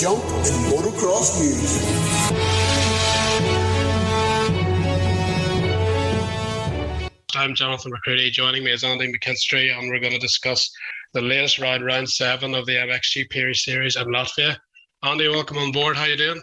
jump in motocross news. I'm Jonathan McCready. Joining me is Andy McKinstry, and we're going to discuss the latest round 7 of the MXGP series in Latvia. Andy, welcome on board. How you doing?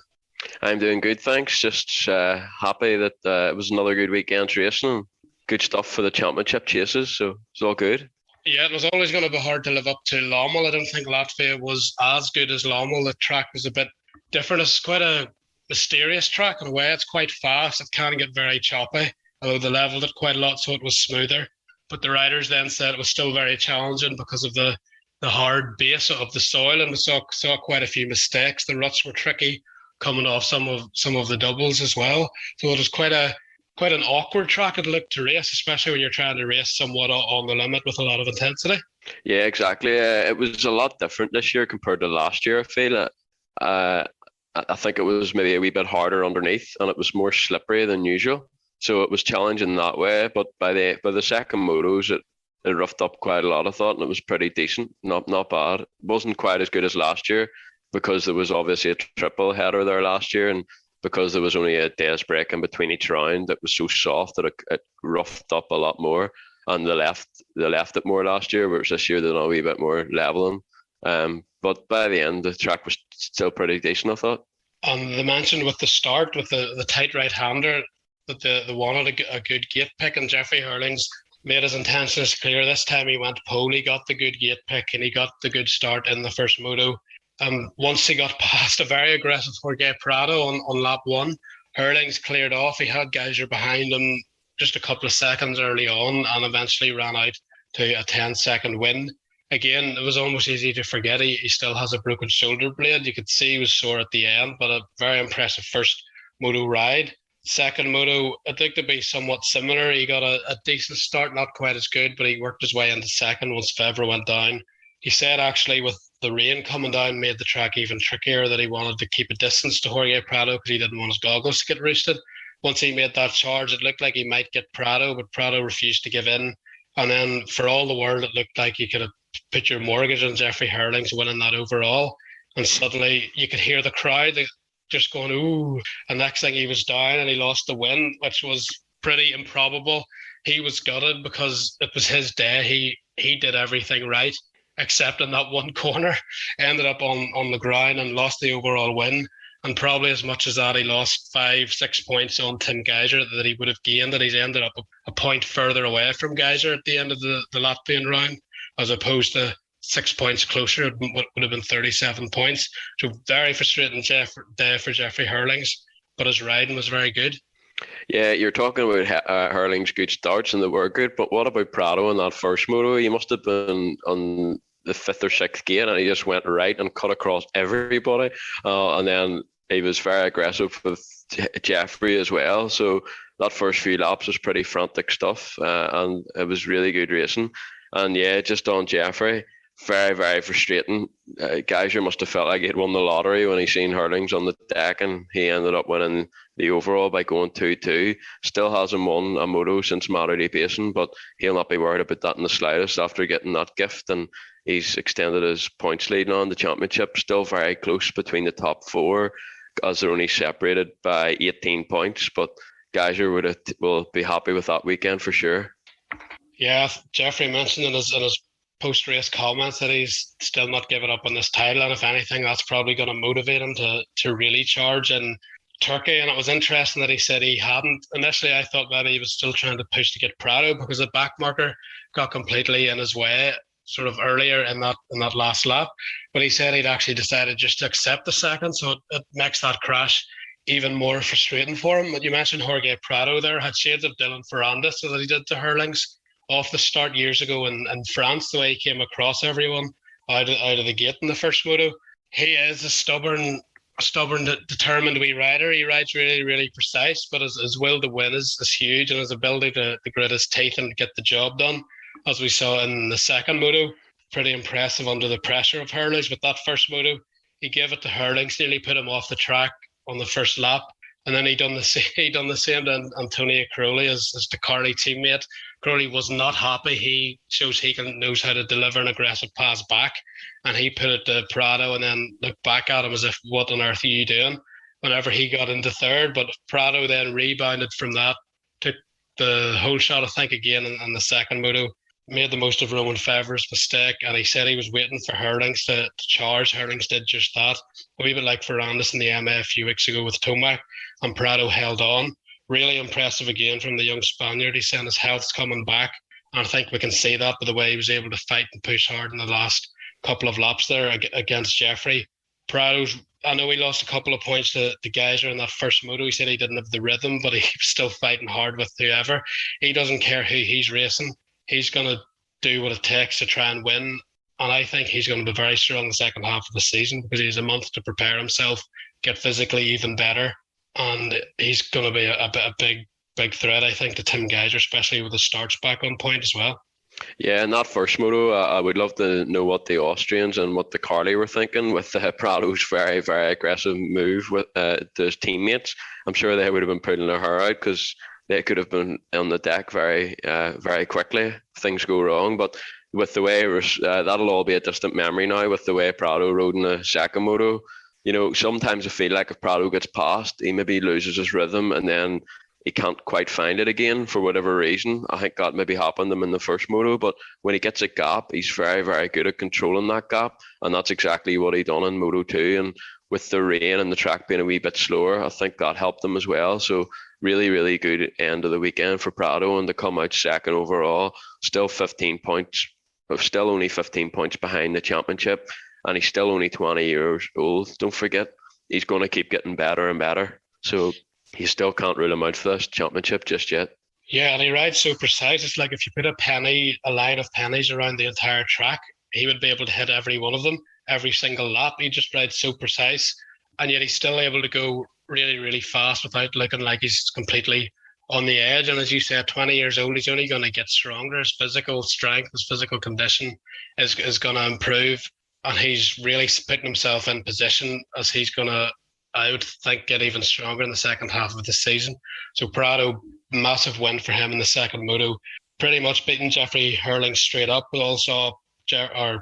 I'm doing good, thanks. Just happy that it was another good weekend racing. Good stuff for the championship chases, so it's all good. Yeah, it was always going to be hard to live up to Lommel. I don't think Latvia was as good as Lommel. The track was a bit different. It's quite a mysterious track in a way. It's quite fast. It can get very choppy, although they levelled it quite a lot, so it was smoother. But the riders then said it was still very challenging because of the hard base of the soil, and we saw quite a few mistakes. The ruts were tricky coming off some of the doubles as well. So it was quite an awkward track it looked to race, especially when you're trying to race somewhat on the limit with a lot of intensity. Yeah, exactly. It was a lot different this year compared to last year, I feel. I think it was maybe a wee bit harder underneath, and it was more slippery than usual. So it was challenging that way, but by the second motos, it roughed up quite a lot, I thought, and it was pretty decent, not bad. It wasn't quite as good as last year because there was obviously a triple header there last year, and because there was only a day's break in between each round, it was so soft that it roughed up a lot more, and they left it more last year, whereas this year they're a wee bit more leveling. But by the end, the track was still pretty decent, I thought. And they mentioned with the start, with the tight right-hander, that they wanted a good gate pick, and Jeffrey Herlings made his intentions clear. This time he went pole, he got the good gate pick, and he got the good start in the first moto. Once he got past a very aggressive Horgrou Prado on lap 1, Herlings cleared off. He had Geiser behind him just a couple of seconds early on, and eventually ran out to a 10-second win. Again, it was almost easy to forget he still has a broken shoulder blade. You could see he was sore at the end, but a very impressive first moto ride. Second moto, I think to be somewhat similar. He got a decent start, not quite as good, but he worked his way into second once Febvre went down. He said actually with the rain coming down made the track even trickier, that he wanted to keep a distance to Horgrou Prado because he didn't want his goggles to get roosted. Once he made that charge, it looked like he might get Prado, but Prado refused to give in. And then for all the world, it looked like you could have put your mortgage on Jeffrey Herlings winning that overall. And suddenly you could hear the crowd just going, ooh. And next thing he was down and he lost the win, which was pretty improbable. He was gutted because it was his day. He did everything right, except in that one corner. Ended up on the ground and lost the overall win. And probably as much as that, he lost 5-6 points on Tim Geiser that he would have gained, that he's ended up a point further away from Geiser at the end of the Latvian round, as opposed to 6 points closer. It would have been 37 points. So very frustrating day for Jeffrey Herlings, but his riding was very good. Yeah, you're talking about Herlings' good starts, and they were good, but what about Prado in that first moto? He must have been on the 5th or 6th gate, and he just went right and cut across everybody. And then he was very aggressive with Jeffrey as well. So that first few laps was pretty frantic stuff, and it was really good racing. And yeah, just on Jeffrey, very, very frustrating. Geiser must have felt like he'd won the lottery when he seen Herlings on the deck, and he ended up winning the overall by going 2-2. Still hasn't won a moto since Marody Basin, but he'll not be worried about that in the slightest after getting that gift. And he's extended his points lead on the championship. Still very close between the top 4, as they're only separated by 18 points. But Geiser will be happy with that weekend for sure. Yeah, Jeffrey mentioned in his post-race comments that he's still not giving up on this title, and if anything, that's probably going to motivate him to really charge in Turkey. And it was interesting that he said he hadn't. Initially, I thought maybe he was still trying to push to get Prado because the backmarker got completely in his way sort of earlier in that last lap. But he said he'd actually decided just to accept the second, so it makes that crash even more frustrating for him. But you mentioned Horgrou Prado there, had shades of Dylan Ferrandis, so that he did to Herlings off the start years ago in France, the way he came across everyone out of the gate in the first moto. He is a stubborn, determined wee rider. He rides really, really precise, but his will to win is huge, and his ability to grit his teeth and get the job done, as we saw in the second moto, pretty impressive under the pressure of Herlings. But that first moto, he gave it to Herlings, nearly put him off the track on the first lap, And then he done the same. He done the same to Antonio Crowley as the Carney teammate. Crowley was not happy. He shows he knows how to deliver an aggressive pass back, and he put it to Prado, and then looked back at him as if, "What on earth are you doing?" Whenever he got into third, but Prado then rebounded from that, took the whole shot, I think, again in the second moto, made the most of Roman Febvre's mistake, and he said he was waiting for Herlings to charge. Herlings did just that, a wee bit like Fernandez in the MA a few weeks ago with Tomac, and Prado held on. Really impressive again from the young Spaniard. He's saying his health's coming back, and I think we can see that by the way he was able to fight and push hard in the last couple of laps there against Jeffrey. Prado's, I know he lost a couple of points to Geiser in that first moto. He said he didn't have the rhythm, but he was still fighting hard with whoever. He doesn't care who he's racing. He's going to do what it takes to try and win. And I think he's going to be very strong in the second half of the season because he has a month to prepare himself, get physically even better. And he's going to be a big threat, I think, to Tim Geiser, especially with the starts back on point as well. Yeah, in that first moto, I would love to know what the Austrians and what the Carly were thinking with Prado's very, very aggressive move with his teammates. I'm sure they would have been pulling their hair out because they could have been on the deck very, very quickly if things go wrong. But with the way that'll all be a distant memory now with the way Prado rode in the second moto. You know, sometimes I feel like if Prado gets past, he maybe loses his rhythm and then he can't quite find it again for whatever reason. I think that maybe happened to him in the first moto, but when he gets a gap, he's very, very good at controlling that gap, and that's exactly what he done in Moto 2. And with the rain and the track being a wee bit slower, I think that helped him as well. So really, really good end of the weekend for Prado, and to come out second overall, still 15 points, still only 15 points behind the championship, and he's still only 20 years old. Don't forget, he's going to keep getting better and better. So you still can't rule him out for this championship just yet. Yeah, and he rides so precise. It's like if you put a line of pennies around the entire track, he would be able to hit every one of them, every single lap. He just rides so precise, and yet he's still able to go really, really fast without looking like he's completely on the edge. And as you said, 20 years old, he's only going to get stronger. His physical strength, his physical condition is going to improve, and he's really putting himself in position as he's going to, I would think, get even stronger in the second half of the season. So Prado, massive win for him in the second moto, pretty much beating Jeffrey Herlings straight up. We all saw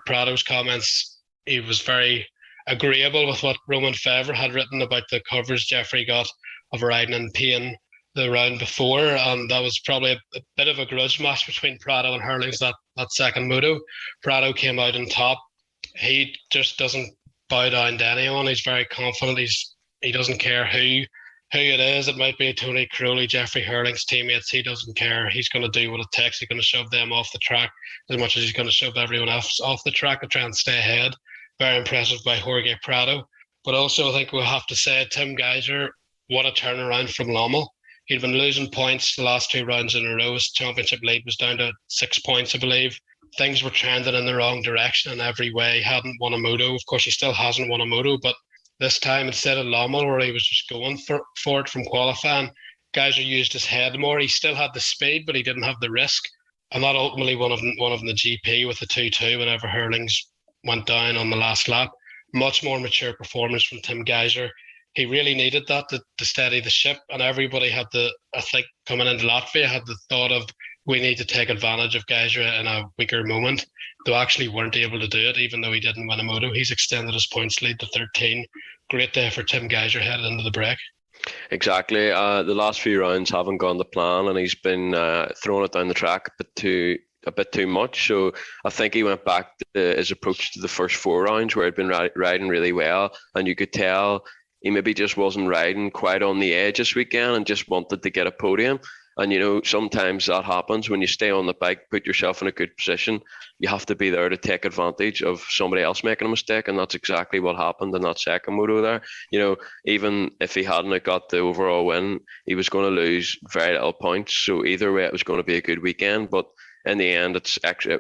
Prado's comments. He was very agreeable with what Roman Febvre had written about the coverage Jeffrey got of riding in pain the round before, and that was probably a bit of a grudge match between Prado and Herlings that second moto. Prado came out on top. He just doesn't bow down to anyone. He's very confident. He doesn't care who it is. It might be Tony Crowley, Jeffrey Herlings' teammates. He doesn't care. He's going to do what it takes. He's going to shove them off the track as much as he's going to shove everyone else off the track to try and stay ahead. Very impressive by Jorge Prado. But also I think we'll have to say Tim Geiser, what a turnaround from Lommel. He'd been losing points the last two rounds in a row. His championship lead was down to 6 points, I believe. Things were trending in the wrong direction in every way. He hadn't won a moto. Of course, he still hasn't won a moto, but this time, instead of Lommel, where he was just going for it from qualifying, Geiser used his head more. He still had the speed, but he didn't have the risk. And that ultimately won of the GP with the 2-2 whenever Herlings went down on the last lap. Much more mature performance from Tim Geiser. He really needed that to steady the ship. And everybody had I think, coming into Latvia, had the thought of, we need to take advantage of Geiser in a weaker moment. They actually weren't able to do it, even though he didn't win a moto. He's extended his points lead to 13. Great day for Tim Geiser headed into the break. Exactly. The last few rounds haven't gone to plan, and he's been throwing it down the track a bit too much. So I think he went back to his approach to the first 4 rounds where he'd been riding really well, and you could tell he maybe just wasn't riding quite on the edge this weekend and just wanted to get a podium. And, you know, sometimes that happens when you stay on the bike, put yourself in a good position. You have to be there to take advantage of somebody else making a mistake. And that's exactly what happened in that second moto there. You know, even if he hadn't got the overall win, he was going to lose very little points. So either way, it was going to be a good weekend. But in the end, it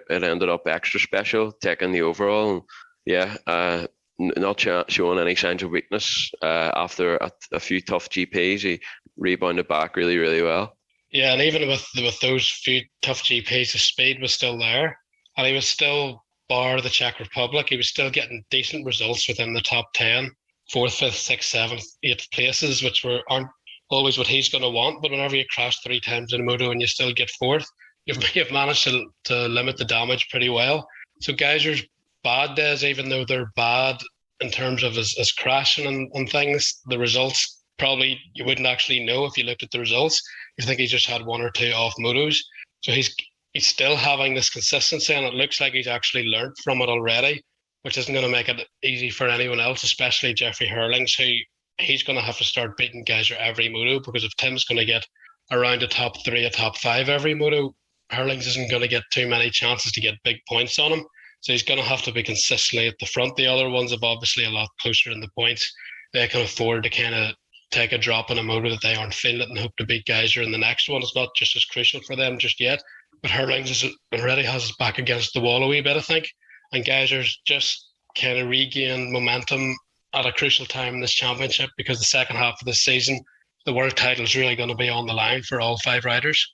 ended up extra special, taking the overall. And yeah, not showing any signs of weakness after a few tough GPs. He rebounded back really, really well. Yeah, and even with those few tough GPs, the speed was still there, and he was still, bar the Czech Republic, he was still getting decent results within the top 10, 4th, 5th, 6th, 7th, 8th places, which aren't always what he's going to want. But whenever you crash 3 times in a Moto and you still get fourth, you've managed to limit the damage pretty well. So Geiser's bad days, even though they're bad in terms of his crashing and things, the results probably you wouldn't actually know if you looked at the results. You think he's just had 1 or 2 off motos. So he's still having this consistency, and it looks like he's actually learned from it already, which isn't going to make it easy for anyone else, especially Jeffrey Herlings, who he's going to have to start beating Geiser every moto, because if Tim's going to get around a top 3, a top 5 every moto, Herlings isn't going to get too many chances to get big points on him. So he's going to have to be consistently at the front. The other ones have obviously a lot closer in the points. They can afford to kind of take a drop in a moto that they aren't feeling and hope to beat Geiser in the next one. It's not just as crucial for them just yet. But Herlings already has his back against the wall a wee bit, I think. And Geiser's just kind of regained momentum at a crucial time in this championship, because the second half of the season, the world title is really going to be on the line for all 5 riders.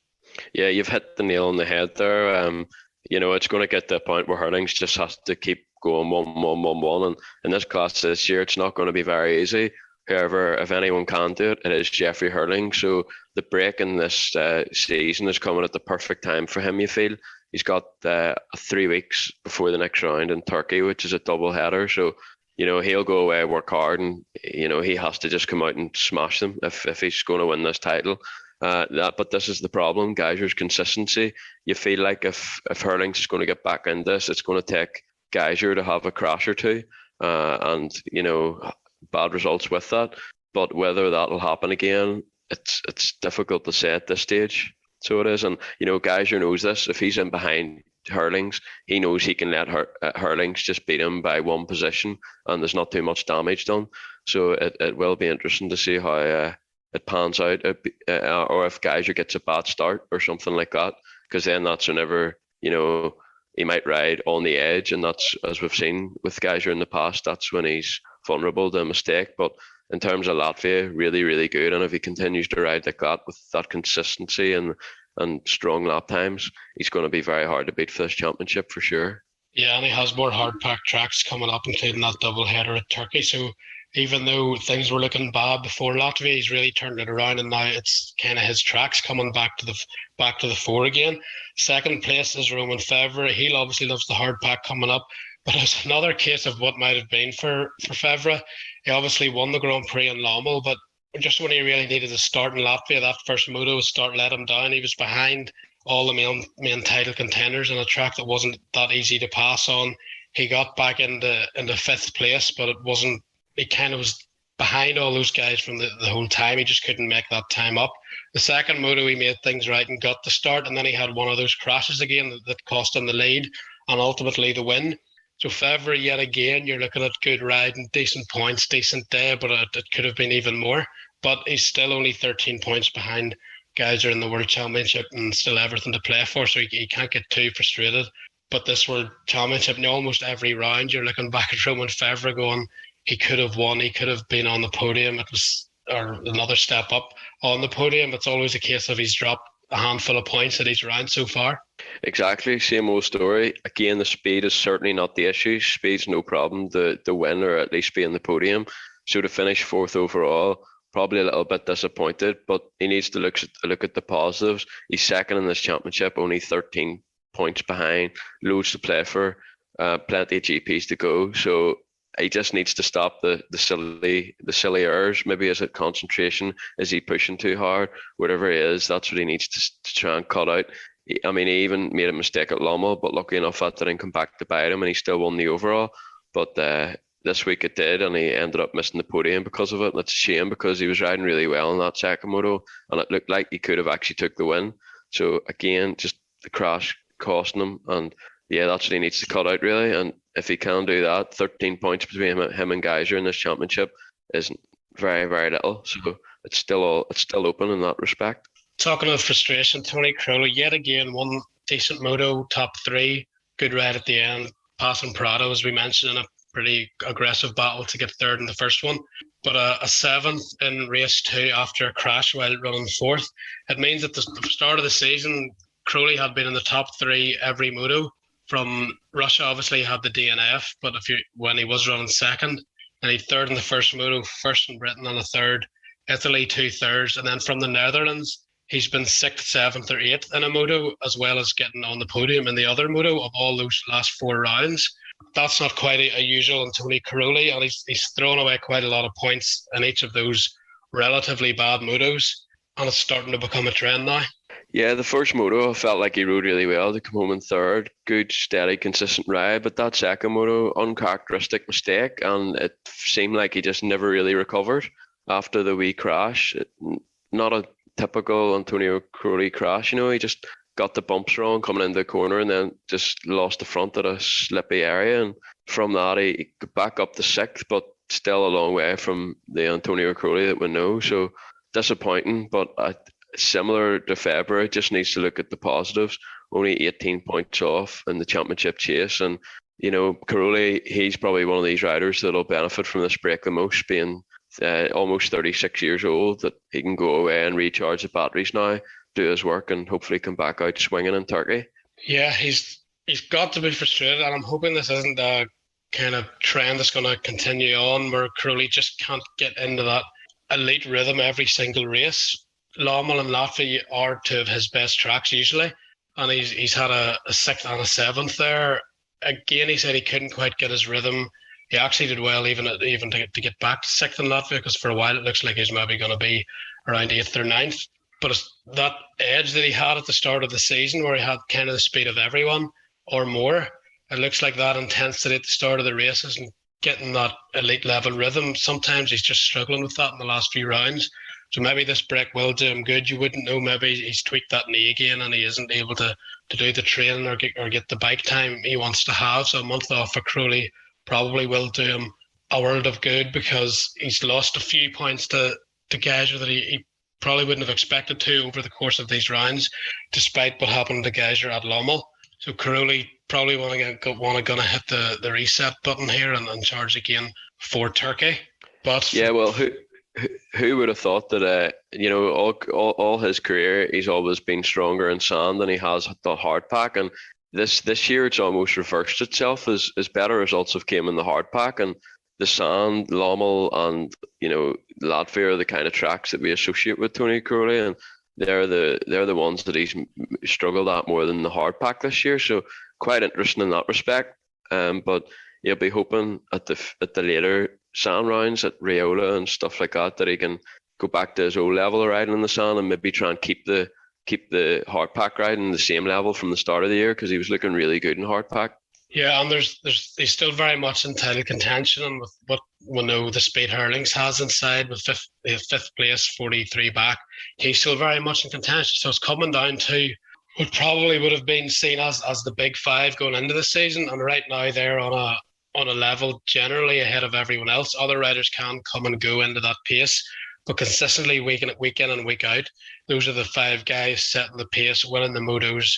Yeah, you've hit the nail on the head there. It's going to get to a point where Herlings just has to keep going 1-1-1-1. And in this class this year, it's not going to be very easy. However, if anyone can do it, it is Jeffrey Herlings. So the break in this season is coming at the perfect time for him, you feel. He's got 3 weeks before the next round in Turkey, which is a double header. So, he'll go away, work hard, and, he has to just come out and smash them if he's going to win this title. But this is the problem, Geiser's consistency. You feel like if Herlings is going to get back in this, it's going to take Geiser to have a crash or two, and bad results with that. But whether that'll happen again, it's difficult to say at this stage. So it is, and Geiser knows this. If he's in behind Herlings, he knows he can let Herlings just beat him by 1 position, and there's not too much damage done. So it will be interesting to see how it pans out, or if Geiser gets a bad start or something like that, because then that's whenever he might ride on the edge, and that's, as we've seen with Geiser in the past, that's when he's vulnerable to a mistake. But in terms of Latvia, really, really good, and if he continues to ride like that with that consistency and strong lap times, he's going to be very hard to beat for this championship for sure. Yeah, and he has more hard-packed tracks coming up, including that double header at Turkey. So even though things were looking bad before Latvia, he's really turned it around, and now it's kind of his tracks coming back to the fore again. Second place is Roman Fevre. He obviously loves the hard pack coming up, but it's another case of what might have been for Fevre. He obviously won the Grand Prix in Lommel, but just when he really needed to start in Latvia, that first moto start let him down. He was behind all the main title contenders in a track that wasn't that easy to pass on. He got back into 5th place, but it wasn't. He kind of was behind all those guys from the whole time. He just couldn't make that time up. The second moto, he made things right and got the start, and then he had one of those crashes again that cost him the lead and ultimately the win. So Fevre, yet again, you're looking at good riding, decent points, decent day, but it could have been even more. But he's still only 13 points behind Geiser in the World Championship and still everything to play for, so he can't get too frustrated. But this World Championship, in almost every round, you're looking back at Roman Fevre going, he could have won, he could have been on the podium, or another step up on the podium. It's always a case of he's dropped a handful of points at each round so far. Exactly, same old story. Again, the speed is certainly not the issue. Speed's no problem to win or at least be in the podium. So to finish 4th overall, probably a little bit disappointed, but he needs to look at the positives. He's second in this championship, only 13 points behind, loads to play for, plenty of GPs to go. So he just needs to stop the silly errors. Maybe is it concentration? Is he pushing too hard? Whatever it is, that's what he needs to try and cut out. He even made a mistake at Lommel, but lucky enough that didn't come back to bite him, and he still won the overall. But this week it did, and he ended up missing the podium because of it. And it's a shame, because he was riding really well in that second moto, and it looked like he could have actually took the win. So again, just the crash costing him, and yeah, that's what he needs to cut out really. And if he can do that, 13 points between him and Geiser in this championship is very, very little. So it's still open in that respect. Talking of frustration, Tony Crowley yet again won decent moto, top 3, good ride at the end, passing Prado as we mentioned in a pretty aggressive battle to get 3rd in the first one, but a 7th in race 2 after a crash while running 4th. It means at the start of the season, Crowley had been in the top 3 every moto. From Russia, obviously, he had the DNF, but when he was running 2nd, and he 3rd in the first moto, 1st in Britain, and a 3rd Italy 2/3, and then from the Netherlands, he's been 6th, 7th, or 8th in a moto, as well as getting on the podium in the other moto of all those last 4 rounds. That's not quite a usual in Tony Carolli, and he's thrown away quite a lot of points in each of those relatively bad motos, and it's starting to become a trend now. Yeah, the first moto, I felt like he rode really well to come home in third. Good, steady, consistent ride. But that second moto, uncharacteristic mistake, and it seemed like he just never really recovered after the wee crash. Not a typical Antonio Crowley crash, he just got the bumps wrong coming into the corner and then just lost the front at a slippy area. And from that, he got back up to 6th, but still a long way from the Antonio Crowley that we know. So disappointing, but similar to February, just needs to look at the positives. Only 18 points off in the championship chase. And, Carolli, he's probably one of these riders that'll benefit from this break the most, being almost 36 years old, that he can go away and recharge the batteries now, do his work, and hopefully come back out swinging in Turkey. Yeah, he's got to be frustrated, and I'm hoping this isn't a kind of trend that's going to continue on where Crowley just can't get into that elite rhythm every single race. Lommel and Latvia are two of his best tracks usually, and he's had a 6th and a 7th there. Again, he said he couldn't quite get his rhythm. He actually did well even to get back to 6th in Latvia, because for a while it looks like he's maybe going to be around 8th or 9th. But it's that edge that he had at the start of the season, where he had kind of the speed of everyone or more, it looks like that intensity at the start of the races and getting that elite level rhythm, sometimes he's just struggling with that in the last few rounds. So maybe this break will do him good. You wouldn't know. Maybe he's tweaked that knee again and he isn't able to do the training or get the bike time he wants to have. So a month off for Crowley probably will do him a world of good, because he's lost a few points to Geiser that he probably wouldn't have expected to over the course of these rounds, despite what happened to Geiser at Lommel. So Crowley probably want to hit the reset button here and charge again for Turkey. But yeah, well, who would have thought that all his career he's always been stronger in sand than he has the hard pack, and this year it's almost reversed itself. As better results have came in the hard pack, and the sand, Lommel and Latvia are the kind of tracks that we associate with Tony Crowley, and they're the ones that he's struggled at more than the hard pack this year. So quite interesting in that respect. But you'll be hoping at the later sand rounds at Riola and stuff like that he can go back to his old level of riding in the sand and maybe try and keep the hard pack riding the same level from the start of the year, because he was looking really good in hard pack. Yeah, and he's still very much in title contention, and with what we know the speed Herlings has inside, with fifth place, 43 back, he's still very much in contention. So it's coming down to what probably would have been seen as the big five going into the season, and right now they're on a level generally ahead of everyone else. Other riders can come and go into that pace, but consistently week in and week out, those are the five guys setting the pace, winning the motos,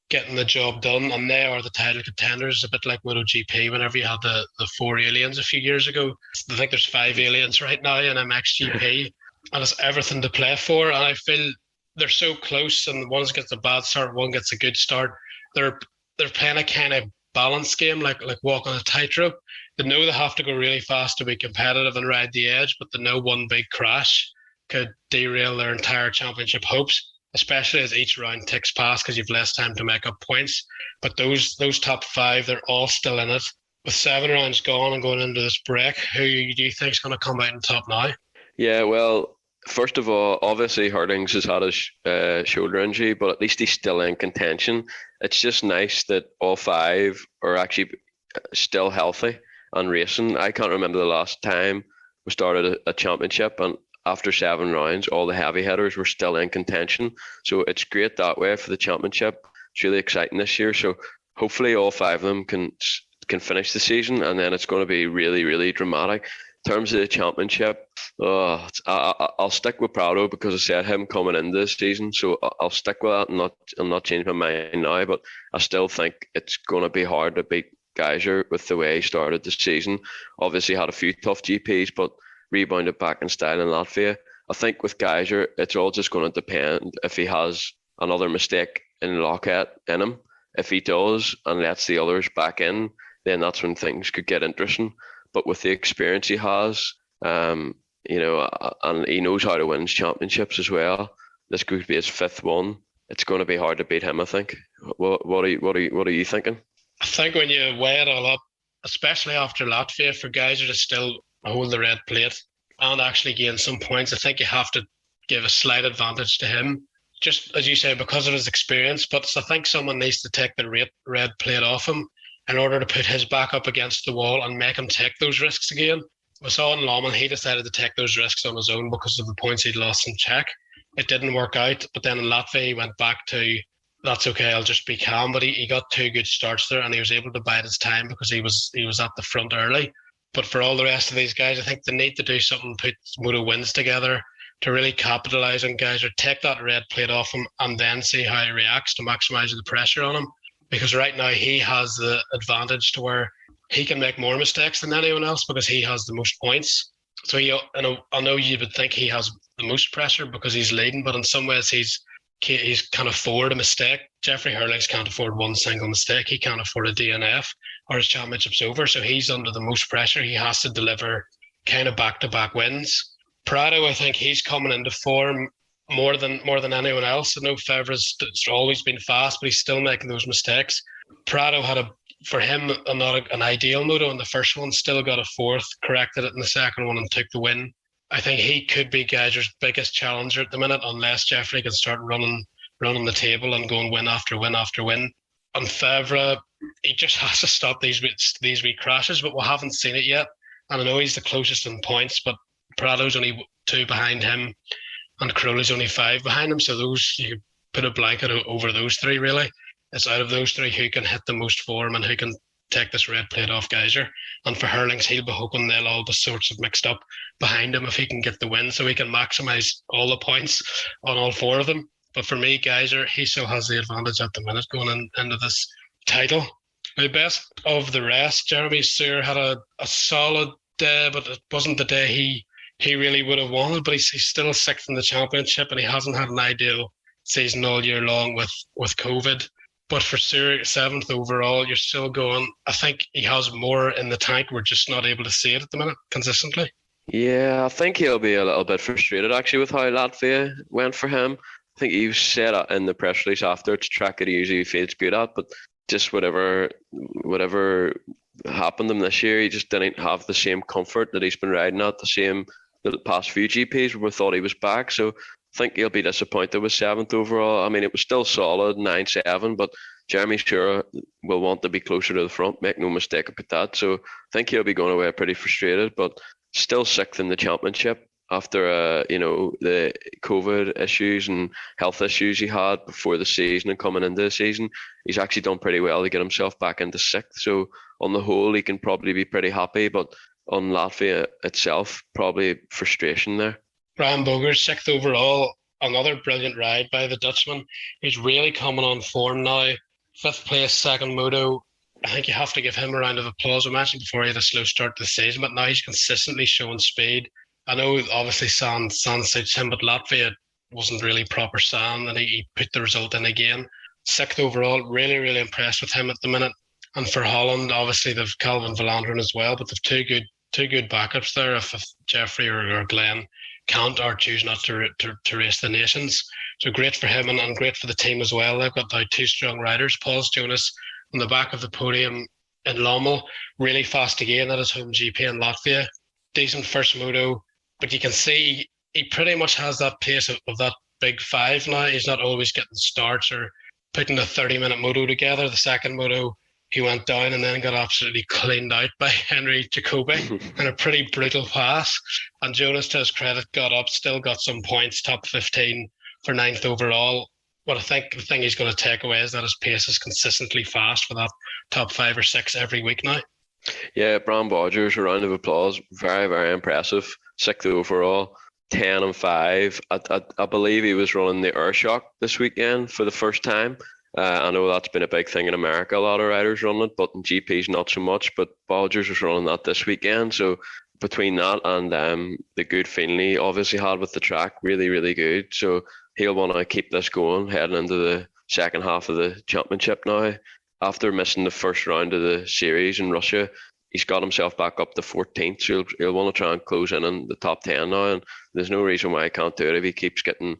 getting the job done, and they are the title contenders, a bit like MotoGP whenever you had the four aliens a few years ago. I think there's 5 aliens right now in MXGP, and it's everything to play for, and I feel they're so close, and one gets a bad start, one gets a good start. They're playing a kind of balance game, like walking a tightrope. They know they have to go really fast to be competitive and ride the edge, but they know one big crash could derail their entire championship hopes, especially as each round ticks past, because you've less time to make up points. But those top five, they're all still in it. With 7 rounds gone and going into this break, who do you think is going to come out on top now? Yeah, well, first of all, obviously Herlings has had a shoulder injury, but at least he's still in contention. It's just nice that all 5 are actually still healthy and racing. I can't remember the last time we started a championship and after 7 rounds, all the heavy hitters were still in contention. So it's great that way for the championship. It's really exciting this year. So hopefully all 5 of them can finish the season, and then it's going to be really, really dramatic. In terms of the championship, I'll stick with Prado because I said him coming into this season. So I'll stick with that and not change my mind now. But I still think it's going to be hard to beat Geiser with the way he started the season. Obviously had a few tough GPs, but rebounded back in style in Latvia. I think with Geiser, it's all just going to depend if he has another mistake in Lockett in him. If he does and lets the others back in, then that's when things could get interesting. But with the experience he has, and he knows how to win championships as well. This could be his 5th one. It's going to be hard to beat him, I think. What are you thinking? I think when you weigh it all up, especially after Latvia, for Geiser to still hold the red plate and actually gain some points, I think you have to give a slight advantage to him. Just as you say, because of his experience, but I think someone needs to take the red plate off him in order to put his back up against the wall and make him take those risks again. We saw in Lawman, he decided to take those risks on his own because of the points he'd lost in Czech. It didn't work out, but then in Latvia, he went back to, that's okay, I'll just be calm. But he got 2 good starts there, and he was able to bide his time because he was at the front early. But for all the rest of these guys, I think they need to do something, put Moto wins together to really capitalise on Geiser, take that red plate off him, and then see how he reacts to maximise the pressure on him. Because right now he has the advantage to where he can make more mistakes than anyone else because he has the most points. So I know you would think he has the most pressure because he's leading, but in some ways he's can't afford a mistake. Jeffrey Herlings can't afford one single mistake. He can't afford a DNF or his championship's over. So he's under the most pressure. He has to deliver kind of back-to-back wins. Prado, I think he's coming into form more than anyone else. I know Fevre's always been fast, but he's still making those mistakes. Prado had for him, not an ideal moto in the first one, still got a 4th, corrected it in the second one and took the win. I think he could be Geiser's biggest challenger at the minute unless Jeffrey can start running the table and going win after win after win. And Fevre, he just has to stop these wee crashes, but we haven't seen it yet. And I know he's the closest in points, but Prado's only 2 behind him and Crowley's only 5 behind him. So those, you could put a blanket over those 3 really. It's out of those 3 who can hit the most form and who can take this red plate off Geiser. And for Herlings, he'll be hoping they'll all be sorts of mixed up behind him if he can get the win, so he can maximise all the points on all 4 of them. But for me, Geiser, he still has the advantage at the minute going into this title. The best of the rest, Jeremy Sear had a solid day, but it wasn't the day he really would have wanted. But he's still 6th in the championship, and he hasn't had an ideal season all year long with COVID. But for Sear, 7th overall, you're still going. I think he has more in the tank. We're just not able to see it at the minute consistently. Yeah, I think he'll be a little bit frustrated actually with how Latvia went for him. I think he said in the press release after, it's a track that he usually feels good at, but just whatever happened to him this year, he just didn't have the same comfort that he's been riding at the past few GPs where we thought he was back. So I think he'll be disappointed with 7th overall. I mean, it was still solid, 9-7, but Jeremy Sure will want to be closer to the front, make no mistake about that. So I think he'll be going away pretty frustrated, but still 6th in the championship after the COVID issues and health issues he had before the season and coming into the season. He's actually done pretty well to get himself back into 6th. So on the whole, he can probably be pretty happy, but on Latvia itself, probably frustration there. Brian Boger's 6th overall, another brilliant ride by the Dutchman. He's really coming on form now. 5th place, 2nd moto. I think you have to give him a round of applause. I mentioned before he had a slow start to the season, but now he's consistently showing speed. I know obviously sand suits him, but Latvia wasn't really proper sand, and he put the result in again. 6th overall, really, really impressed with him at the minute. And for Holland, obviously they've Calvin Villandren as well, but they've two good backups there if Jeffrey or Glenn can't or choose not to race the nations. So great for him and great for the team as well. They've got now 2 strong riders. Paul Stunis on the back of the podium in Lommel, really fast again at his home GP in Latvia. Decent first moto, but you can see he pretty much has that pace of that big 5 now. He's not always getting starts or putting a 30-minute moto together. The second moto, he went down and then got absolutely cleaned out by Henry Jacobi in a pretty brutal pass. And Jonas, to his credit, got up, still got some points, top 15 for 9th overall. But I think the thing he's going to take away is that his pace is consistently fast for that top 5 or 6 every week now. Yeah, Bram Bodgers, a round of applause. Very, very impressive. 6th overall, 10-5. I believe he was running the Airshock this weekend for the first time. I know that's been a big thing in America. A lot of riders run it, but in GPs not so much. But Bodgers was running that this weekend. So between that and the good feeling he obviously had with the track, really, really good. So he'll want to keep this going heading into the second half of the championship now. After missing the first round of the series in Russia, he's got himself back up to 14th, so he'll want to try and close in the top 10 now, and there's no reason why he can't do it if he keeps getting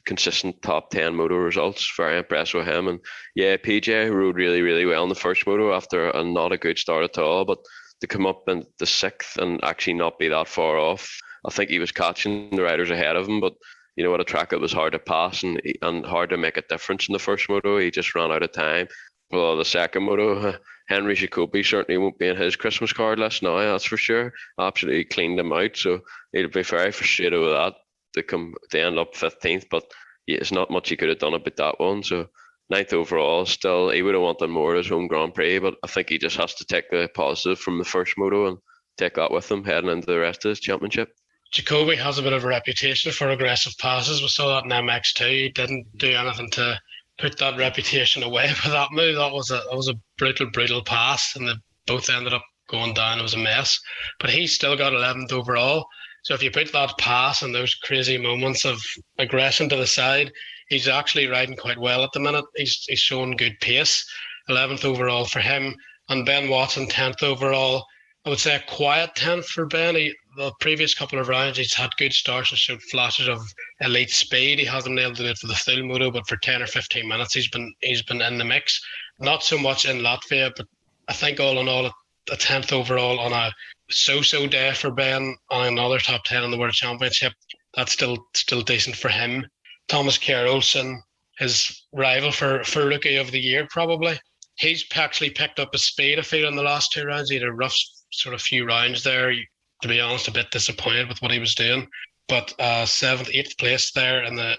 consistent top 10 Moto results. Very impressed with him. And yeah, PJ rode really, really well in the first Moto after not a good start at all, but to come up in the 6th and actually not be that far off, I think he was catching the riders ahead of him, but you know, at a track it was hard to pass and hard to make a difference in the first Moto. He just ran out of time. Well, the second Moto, Henry Jacobi certainly won't be in his Christmas card list now, that's for sure. Absolutely cleaned him out, so he'll be very frustrated with that to end up 15th, but yeah, there's not much he could have done about that one. So 9th overall, still, he would have wanted more at his home Grand Prix, but I think he just has to take the positive from the first Moto and take that with him heading into the rest of his championship. Jacobi has a bit of a reputation for aggressive passes. We saw that in MX2. He didn't do anything to put that reputation away with that move. That was a brutal pass, and they both ended up going down. It was a mess. But he still got 11th overall. So if you put that pass and those crazy moments of aggression to the side, he's actually riding quite well at the minute. He's showing good pace. 11th overall for him. And Ben Watson, 10th overall. I would say a quiet 10th for Ben. The previous couple of rounds, he's had good starts and showed flashes of elite speed. He hasn't nailed it for the full Moto, but for 10 or 15 minutes, he's been in the mix. Not so much in Latvia, but I think all in all, a 10th overall on a so-so day for Ben on another top 10 in the World Championship. That's still decent for him. Thomas Carrollson, his rival for Rookie of the Year, probably. He's actually picked up his speed, I feel, in the last two rounds. He had a rough sort of few rounds there. To be honest, a bit disappointed with what he was doing. But 7th, 8th place there in the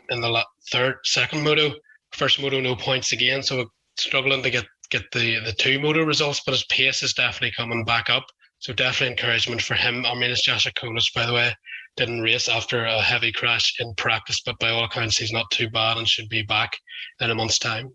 second Moto. First Moto, no points again. So struggling to get the two Moto results, but his pace is definitely coming back up. So definitely encouragement for him. Arminas Jasikonis, by the way, didn't race after a heavy crash in practice, but by all accounts, he's not too bad and should be back in a month's time.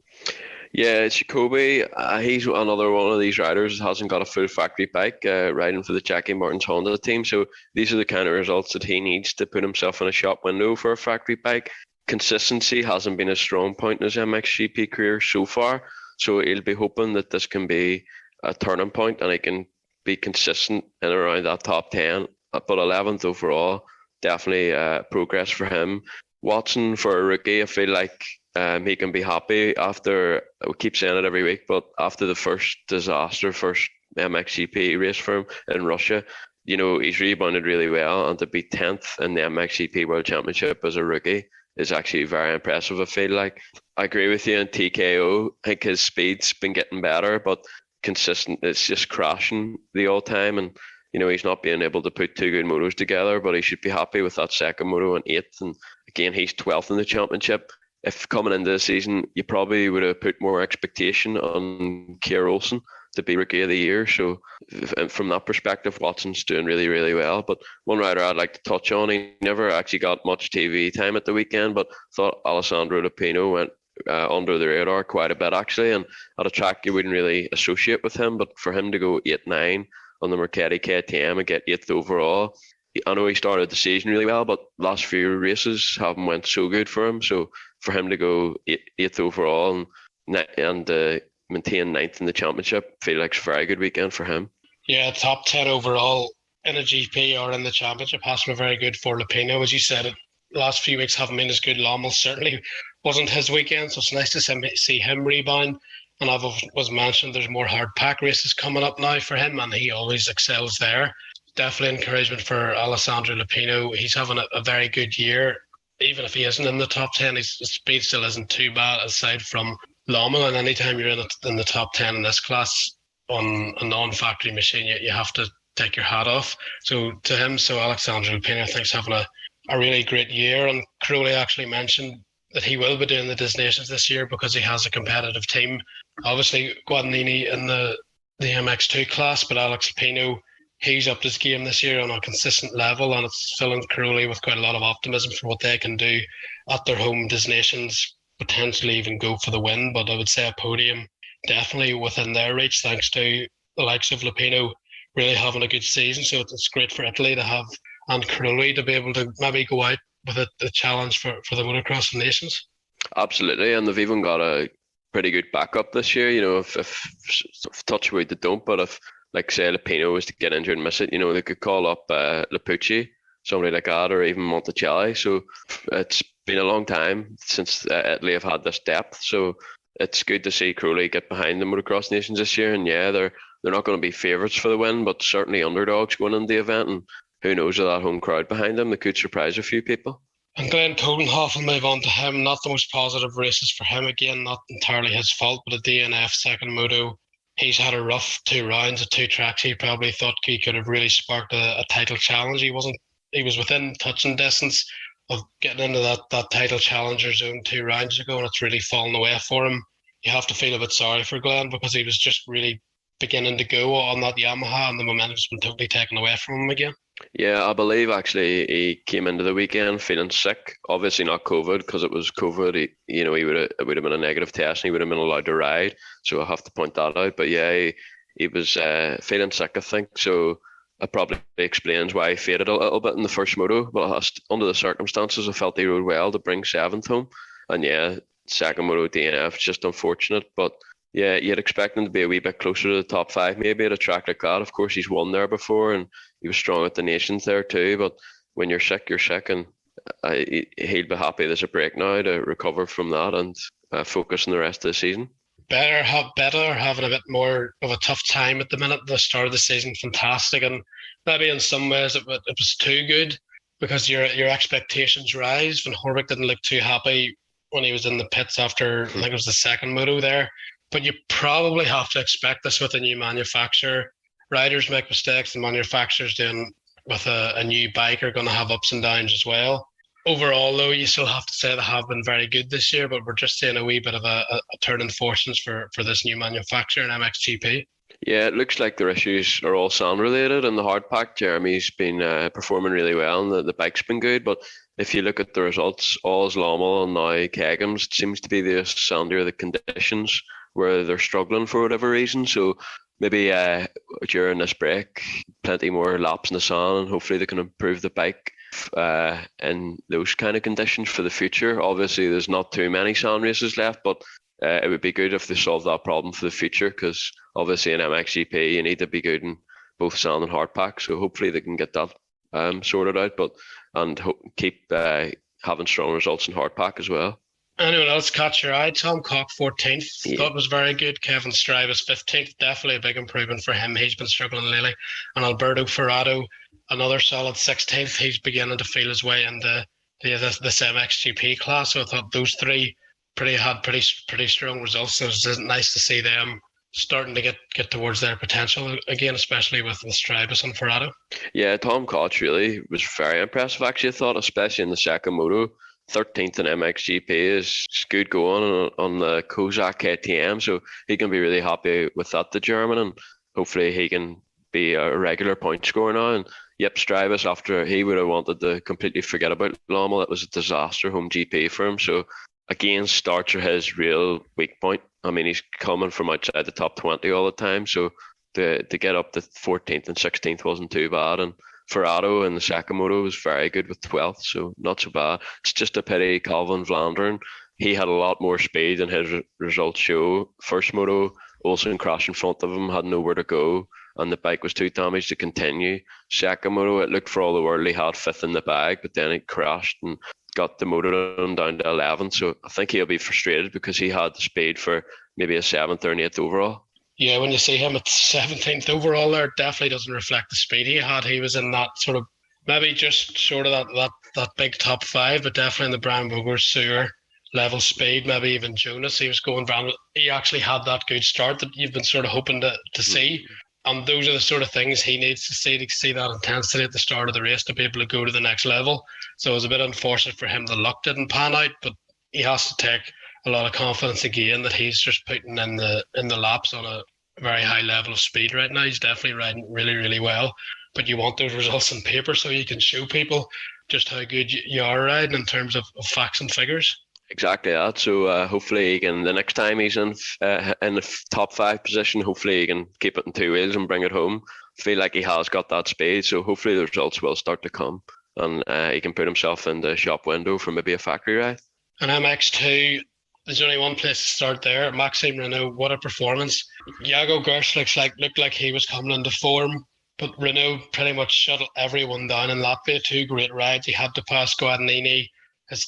Yeah, Jacobi, he's another one of these riders that hasn't got a full factory bike, riding for the Jackie Martin's Honda team. So these are the kind of results that he needs to put himself in a shop window for a factory bike. Consistency hasn't been a strong point in his MXGP career so far. So he'll be hoping that this can be a turning point and he can be consistent in around that top 10. But 11th overall, definitely progress for him. Watson, for a rookie, I feel like he can be happy after, we keep saying it every week, but after the first MXGP race for him in Russia, you know, he's rebounded really well, and to be 10th in the MXGP World Championship as a rookie is actually very impressive, I feel like. I agree with you in TKO. I think his speed's been getting better, but consistent, it's just crashing the all time, and you know, he's not being able to put two good motos together, but he should be happy with that second moto and 8th, and again, he's 12th in the championship. If coming into the season, you probably would have put more expectation on Carrollson to be Rookie of the Year. So from that perspective, Watson's doing really, really well. But one rider I'd like to touch on, he never actually got much TV time at the weekend, but thought Alessandro De Pino went under the radar quite a bit, actually. And at a track you wouldn't really associate with him, but for him to go 8-9 on the McCready KTM and get 8th overall, I know he started the season really well, but last few races haven't went so good for him. So for him to go 8th overall and maintain 9th in the championship, I feel like it's a very good weekend for him. Yeah, top 10 overall in a GP or in the championship has been very good for Lupino. As you said, the last few weeks haven't been as good. Lommel certainly wasn't his weekend, so it's nice to see him rebound. And as was mentioned, there's more hard pack races coming up now for him, and he always excels there. Definitely encouragement for Alessandro De Pino. He's having a very good year. Even if he isn't in the top 10, his speed still isn't too bad aside from Lommel. And anytime you're in the top 10 in this class on a non-factory machine, you have to take your hat off. So to him, Alessandro De Pino, I think, is having a really great year. And Crowley actually mentioned that he will be doing the Destinations this year because he has a competitive team. Obviously, Guadagnini in the MX2 class, but Alex Pino, he's upped his game this year on a consistent level, and it's filling Crowley with quite a lot of optimism for what they can do at their home Destinations, potentially even go for the win. But I would say a podium definitely within their reach, thanks to the likes of Lupino really having a good season. So it's great for Italy to have, and Crowley to be able to maybe go out with a challenge for the Motocross Nations. Absolutely, and they've even got a pretty good backup this year. You know, if touch wood they don't, but if like say De Pino was to get injured and miss it, they could call up Lapucci, somebody like that, or even Monticelli. So it's been a long time since Italy have had this depth. So it's good to see Crowley get behind the Motocross Nations this year. And yeah, they're not going to be favourites for the win, but certainly underdogs going into the event. And who knows, with that home crowd behind them, they could surprise a few people. And Glenn Coldenhoff will move on to him. Not the most positive races for him again, not entirely his fault, but a DNF second moto. He's had a rough 2 rounds at 2 tracks. He probably thought he could have really sparked a title challenge. He was within touching distance of getting into that title challenger zone 2 rounds ago, and it's really fallen away for him. You have to feel a bit sorry for Glenn because he was just really beginning to go on that Yamaha, and the momentum's been totally taken away from him again. Yeah, I believe actually he came into the weekend feeling sick. Obviously not COVID, because it was COVID. It would have been a negative test and he would have been allowed to ride. So I have to point that out. But yeah, he was feeling sick, I think. So it probably explains why he faded a little bit in the first moto. But under the circumstances, I felt he rode well to bring 7th home. And yeah, second moto DNF, just unfortunate. But yeah, you'd expect him to be a wee bit closer to the top 5 maybe at a track like that. Of course, he's won there before and he was strong at the Nations there too. But when you're sick, you're sick. And he'll be happy there's a break now to recover from that and focus on the rest of the season. Better having a bit more of a tough time at the minute. The start of the season, fantastic. And maybe in some ways it was too good because your expectations rise. Van Horwick didn't look too happy when he was in the pits after, I think it was the second moto there. But you probably have to expect this with a new manufacturer. Riders make mistakes, the manufacturers doing with a new bike are going to have ups and downs as well. Overall, though, you still have to say they have been very good this year, but we're just seeing a wee bit of a turn in fortunes for this new manufacturer in MXGP. Yeah, it looks like their issues are all sound related. In the hard pack, Jeremy's been performing really well and the bike's been good. But if you look at the results, Oz, Lommel and now Kegums, it seems to be the sounder of the conditions where they're struggling for whatever reason. So maybe during this break, plenty more laps in the sun, and hopefully they can improve the bike in those kind of conditions for the future. Obviously, there's not too many sand races left, but it would be good if they solve that problem for the future, because obviously in MXGP you need to be good in both sand and hard pack. So hopefully they can get that sorted out, and keep having strong results in hard pack as well. Anyone else catch your eye? Tom Cock 14th, thought was very good. Kevin Strybus 15th, definitely a big improvement for him. He's been struggling lately. And Alberto Ferrado, another solid 16th. He's beginning to feel his way into this MXGP class. So I thought those three had pretty strong results. So it's nice to see them starting to get towards their potential again, especially with Strybus and Ferrado. Yeah, Tom Koch really was very impressive, actually, I thought, especially in the second moto. 13th in MXGP is good going on the Kozak KTM, so he can be really happy with that, the German, and hopefully he can be a regular point scorer now. And yep, Strybus, after he would have wanted to completely forget about Lommel, it was a disaster home GP for him. So again, starts are his real weak point. I mean, he's coming from outside the top 20 all the time, so to get up to 14th and 16th wasn't too bad. And Ferrado in the second moto was very good with 12th, so not so bad. It's just a pity Calvin Vlaanderen, he had a lot more speed than his results show. First moto, Olsen crashed in front of him, had nowhere to go, and the bike was too damaged to continue. Second moto, it looked for all the world he had 5th in the bag, but then it crashed and got the motor down to 11th. So I think he'll be frustrated because he had the speed for maybe a 7th or an 8th overall. Yeah, when you see him at 17th overall there, it definitely doesn't reflect the speed he had. He was in that sort of, maybe just sort of that big top 5, but definitely in the Brian Boger sewer level speed, maybe even Jonas. He was going down. He actually had that good start that you've been sort of hoping to see. And those are the sort of things he needs to see that intensity at the start of the race to be able to go to the next level. So it was a bit unfortunate for him the luck didn't pan out, but he has to take a lot of confidence again that he's just putting in the laps on a very high level of speed right now. He's definitely riding really, really well. But you want those results on paper so you can show people just how good you are riding in terms of facts and figures. Exactly that. So hopefully he can, the next time he's in the top 5 position, hopefully he can keep it in 2 wheels and bring it home. I feel like he has got that speed, so hopefully the results will start to come and he can put himself in the shop window for maybe a factory ride. And MX2, there's only one place to start there. Maxime Renault, what a performance. Iago Martinez looked like he was coming into form, but Renault pretty much shut everyone down in Latvia. Two great rides. He had to pass Guadagnini, his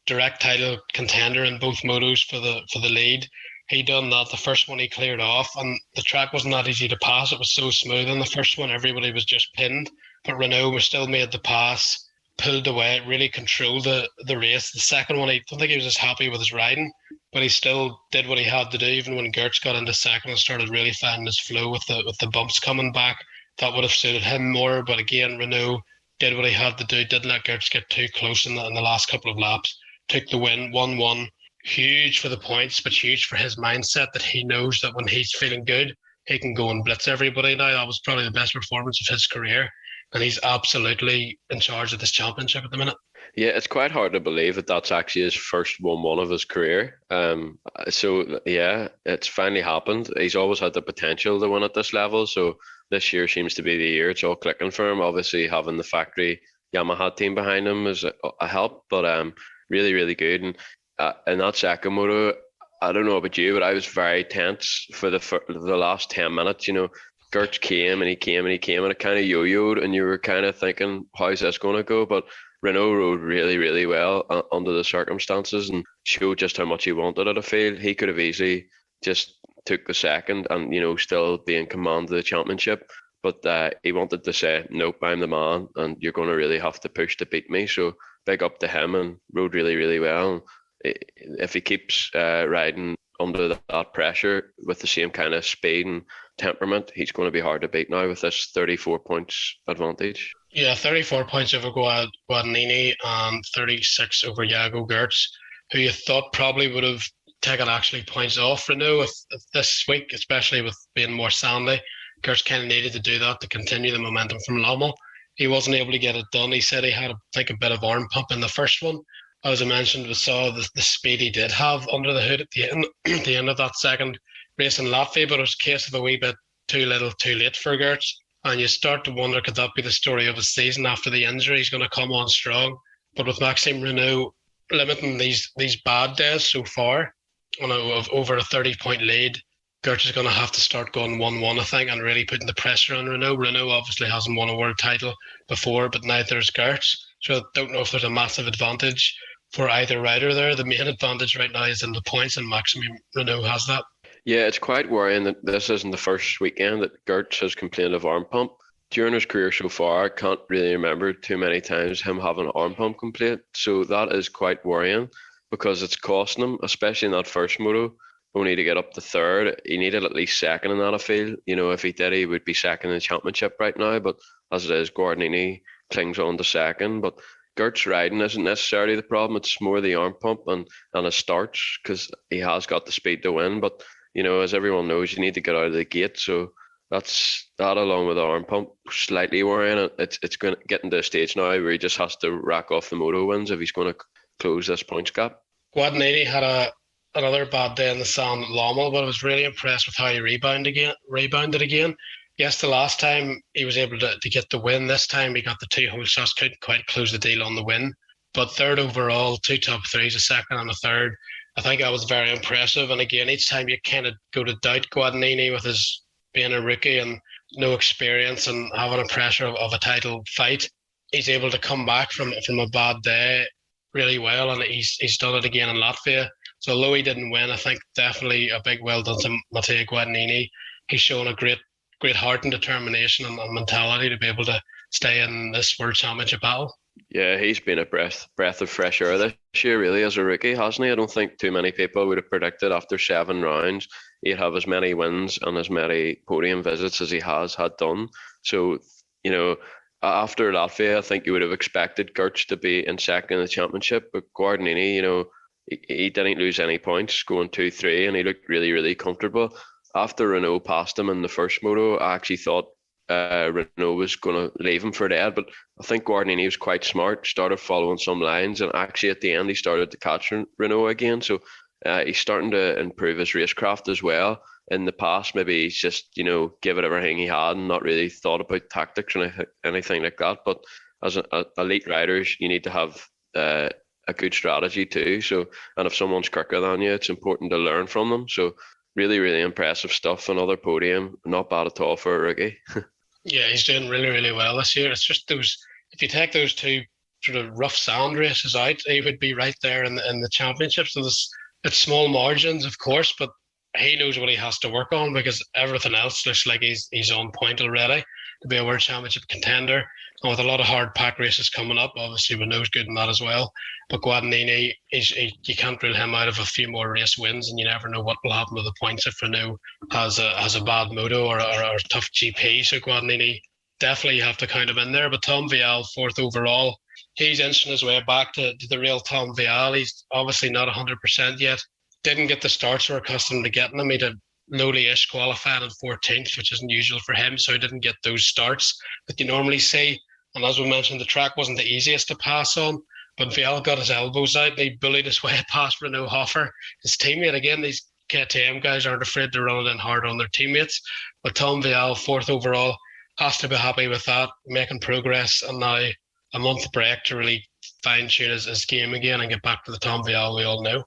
direct title contender in both motos for the lead. He done that. The first one he cleared off, and the track wasn't that easy to pass. It was so smooth. In the first one, everybody was just pinned, but Renault was still made the pass, pulled away, really controlled the race. The second one, I don't think he was as happy with his riding, but he still did what he had to do. Even when Gertz got into second and started really finding his flow with the bumps coming back, that would have suited him more. But again, Renault did what he had to do. Didn't let Gertz get too close in the last couple of laps. Took the win, 1-1. Huge for the points, but huge for his mindset that he knows that when he's feeling good, he can go and blitz everybody now. That was probably the best performance of his career, and he's absolutely in charge of this championship at the minute. Yeah, it's quite hard to believe that that's actually his first 1-1 of his career. So yeah, it's finally happened. He's always had the potential to win at this level, so this year seems to be the year. It's all clicking for him. Obviously, having the factory Yamaha team behind him is a help, but really, really good. And in that second moto, I don't know about you, but I was very tense for the last 10 minutes. You know, Gertz came and he came and he came, and it kind of yo-yoed, and you were kind of thinking, how's this going to go? But Renault rode really, really well under the circumstances and showed just how much he wanted out of field. He could have easily just took the second and, you know, still be in command of the championship. But he wanted to say, nope, I'm the man, and you're going to really have to push to beat me. So big up to him, and rode really, really well. And if he keeps riding under that pressure with the same kind of speed and temperament, he's going to be hard to beat now with this 34 points advantage. Yeah, 34 points over Guadagnini and 36 over Iago Gertz, who you thought probably would have taken actually points off Renault if this week, especially with being more sandy. Gertz kind of needed to do that to continue the momentum from Lommel. He wasn't able to get it done. He said he had a bit of arm pump in the first one. As I mentioned, we saw the speed he did have under the hood at the end of that second race in Latvia, but it was a case of a wee bit too little, too late for Gertz. And you start to wonder, could that be the story of his season after the injury? He's going to come on strong. But with Maxime Renault limiting these bad days so far, of over a 30-point lead, Gertz is going to have to start going 1-1, I think, and really putting the pressure on Renault. Renault obviously hasn't won a world title before, but now there's Gertz. So I don't know if there's a massive advantage for either rider there. The main advantage right now is in the points, and Maxime Renault has that. Yeah, it's quite worrying that this isn't the first weekend that Gertz has complained of arm pump. During his career so far, I can't really remember too many times him having an arm pump complaint. So that is quite worrying because it's costing him, especially in that first moto, only to get up to third. He needed at least second in that, I feel. You know, if he did, he would be second in the championship right now. But as it is, Guadagnini clings on to second. But Gertz riding isn't necessarily the problem. It's more the arm pump and his starts, because he has got the speed to win. But, you know, as everyone knows, you need to get out of the gate. So that's that, along with the arm pump, slightly worrying. It's going to get into a stage now where he just has to rack off the moto wins if he's going to close this points gap. Guadagnini had another bad day in the sand at Lommel, but I was really impressed with how he rebounded again. Yes, the last time he was able to get the win. This time he got the 2 hole shots, couldn't quite close the deal on the win. But third overall, 2 top threes, a second and a third. I think that was very impressive. And again, each time you kind of go to doubt Guadagnini with his being a rookie and no experience and having a pressure of a title fight, he's able to come back from a bad day really well, and he's done it again in Latvia. So although he didn't win, I think definitely a big well done to Matteo Guadagnini. He's shown a great heart and determination and mentality to be able to stay in this World Championship battle. Yeah, he's been a breath of fresh air this year, really, as a rookie, hasn't he? I don't think too many people would have predicted after 7 rounds he'd have as many wins and as many podium visits as he has had done. So, you know, after Latvia, I think you would have expected Gertz to be in second in the championship, but Guadagnini, you know, he didn't lose any points, going 2-3, and he looked really, really comfortable. After Renault passed him in the first moto, I actually thought Renault was going to leave him for dead, but I think Guadagnini was quite smart, started following some lines, and actually at the end he started to catch Renault again. So he's starting to improve his racecraft as well. In the past, maybe he's just, you know, give it everything he had and not really thought about tactics or anything like that. But as elite riders, you need to have a good strategy too. So, and if someone's quicker than you, it's important to learn from them. So, really, really impressive stuff. Another podium, not bad at all for a rookie. Yeah, he's doing really, really well this year. It's just if you take those two sort of rough sand races out, he would be right there in the championship. So it's small margins, of course, but he knows what he has to work on because everything else looks like he's on point already to be a world championship contender. And with a lot of hard pack races coming up, obviously Renault's good in that as well. But Guadagnini, you can't rule him out of a few more race wins, and you never know what will happen with the points if Renault has a bad moto or a tough GP. So Guadagnini, definitely you have to count him in there. But Tom Vial, fourth overall, he's inching his way back to the real Tom Vial. He's obviously not 100% yet. Didn't get the starts we're accustomed to getting him. He did lowly-ish qualified in 14th, which isn't usual for him, so he didn't get those starts that you normally see. And as we mentioned, the track wasn't the easiest to pass on, but Vial got his elbows out. They bullied his way past Renee Hoffer, his teammate. Again, these KTM guys aren't afraid to run it in hard on their teammates. But Tom Vial, fourth overall, has to be happy with that, making progress, and now a month break to really fine-tune his game again and get back to the Tom Vial we all know.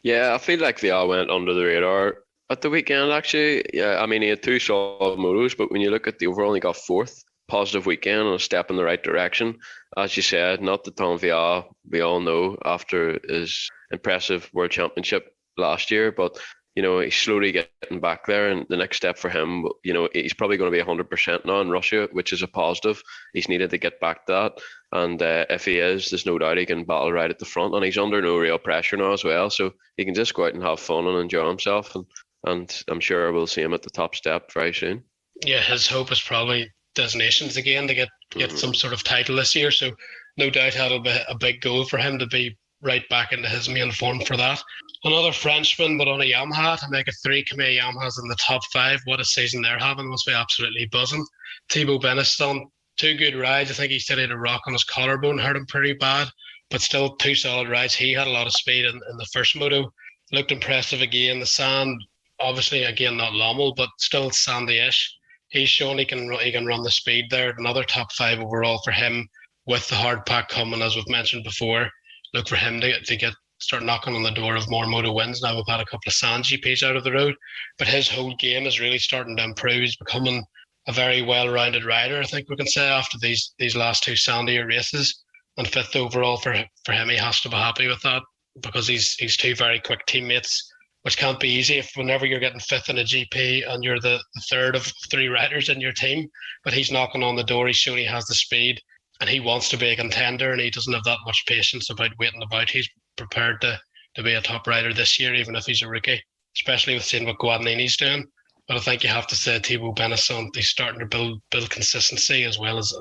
Yeah, I feel like Vial went under the radar at the weekend, actually. Yeah, I mean, he had two solid motos, but when you look at the overall, he got fourth. Positive weekend and a step in the right direction. As you said, not the Tom Vial we all know after his impressive World Championship last year, but he's slowly getting back there, and the next step for him, he's probably going to be 100% now in Russia, which is a positive. He's needed to get back to that, and if he is, there's no doubt he can battle right at the front, and he's under no real pressure now as well, so he can just go out and have fun and enjoy himself, and I'm sure we'll see him at the top step very soon. Yeah, his hope is probably designations again to get some sort of title this year, so no doubt that'll be a big goal for him to be right back into his main form for that. Another Frenchman, but on a Yamaha, to make it 3 Kamei Yamahas in the top 5. What a season they're having. Must be absolutely buzzing. Thibaut Beneston, 2 good rides. I think he said he had a rock on his collarbone, hurt him pretty bad, but still 2 solid rides. He had a lot of speed in the first moto. Looked impressive again. The sand, obviously, again, not Lommel, but still sandy-ish. He's shown he can run the speed there. Another top 5 overall for him with the hard pack coming, as we've mentioned before. Look for him to start knocking on the door of more moto wins. Now we've had a couple of sand GPs out of the road, but his whole game is really starting to improve. He's becoming a very well-rounded rider, I think we can say, after these last 2 sandier races. And 5th overall for him, he has to be happy with that because he's 2 very quick teammates, which can't be easy whenever you're getting 5th in a GP and you're the 3rd of 3 riders in your team. But he's knocking on the door. He's shown he has the speed and he wants to be a contender, and he doesn't have that much patience about waiting about. He's prepared to be a top rider this year, even if he's a rookie, especially with seeing what Guadagnini's doing. But I think you have to say Thibaut Benesson, he's starting to build consistency as well as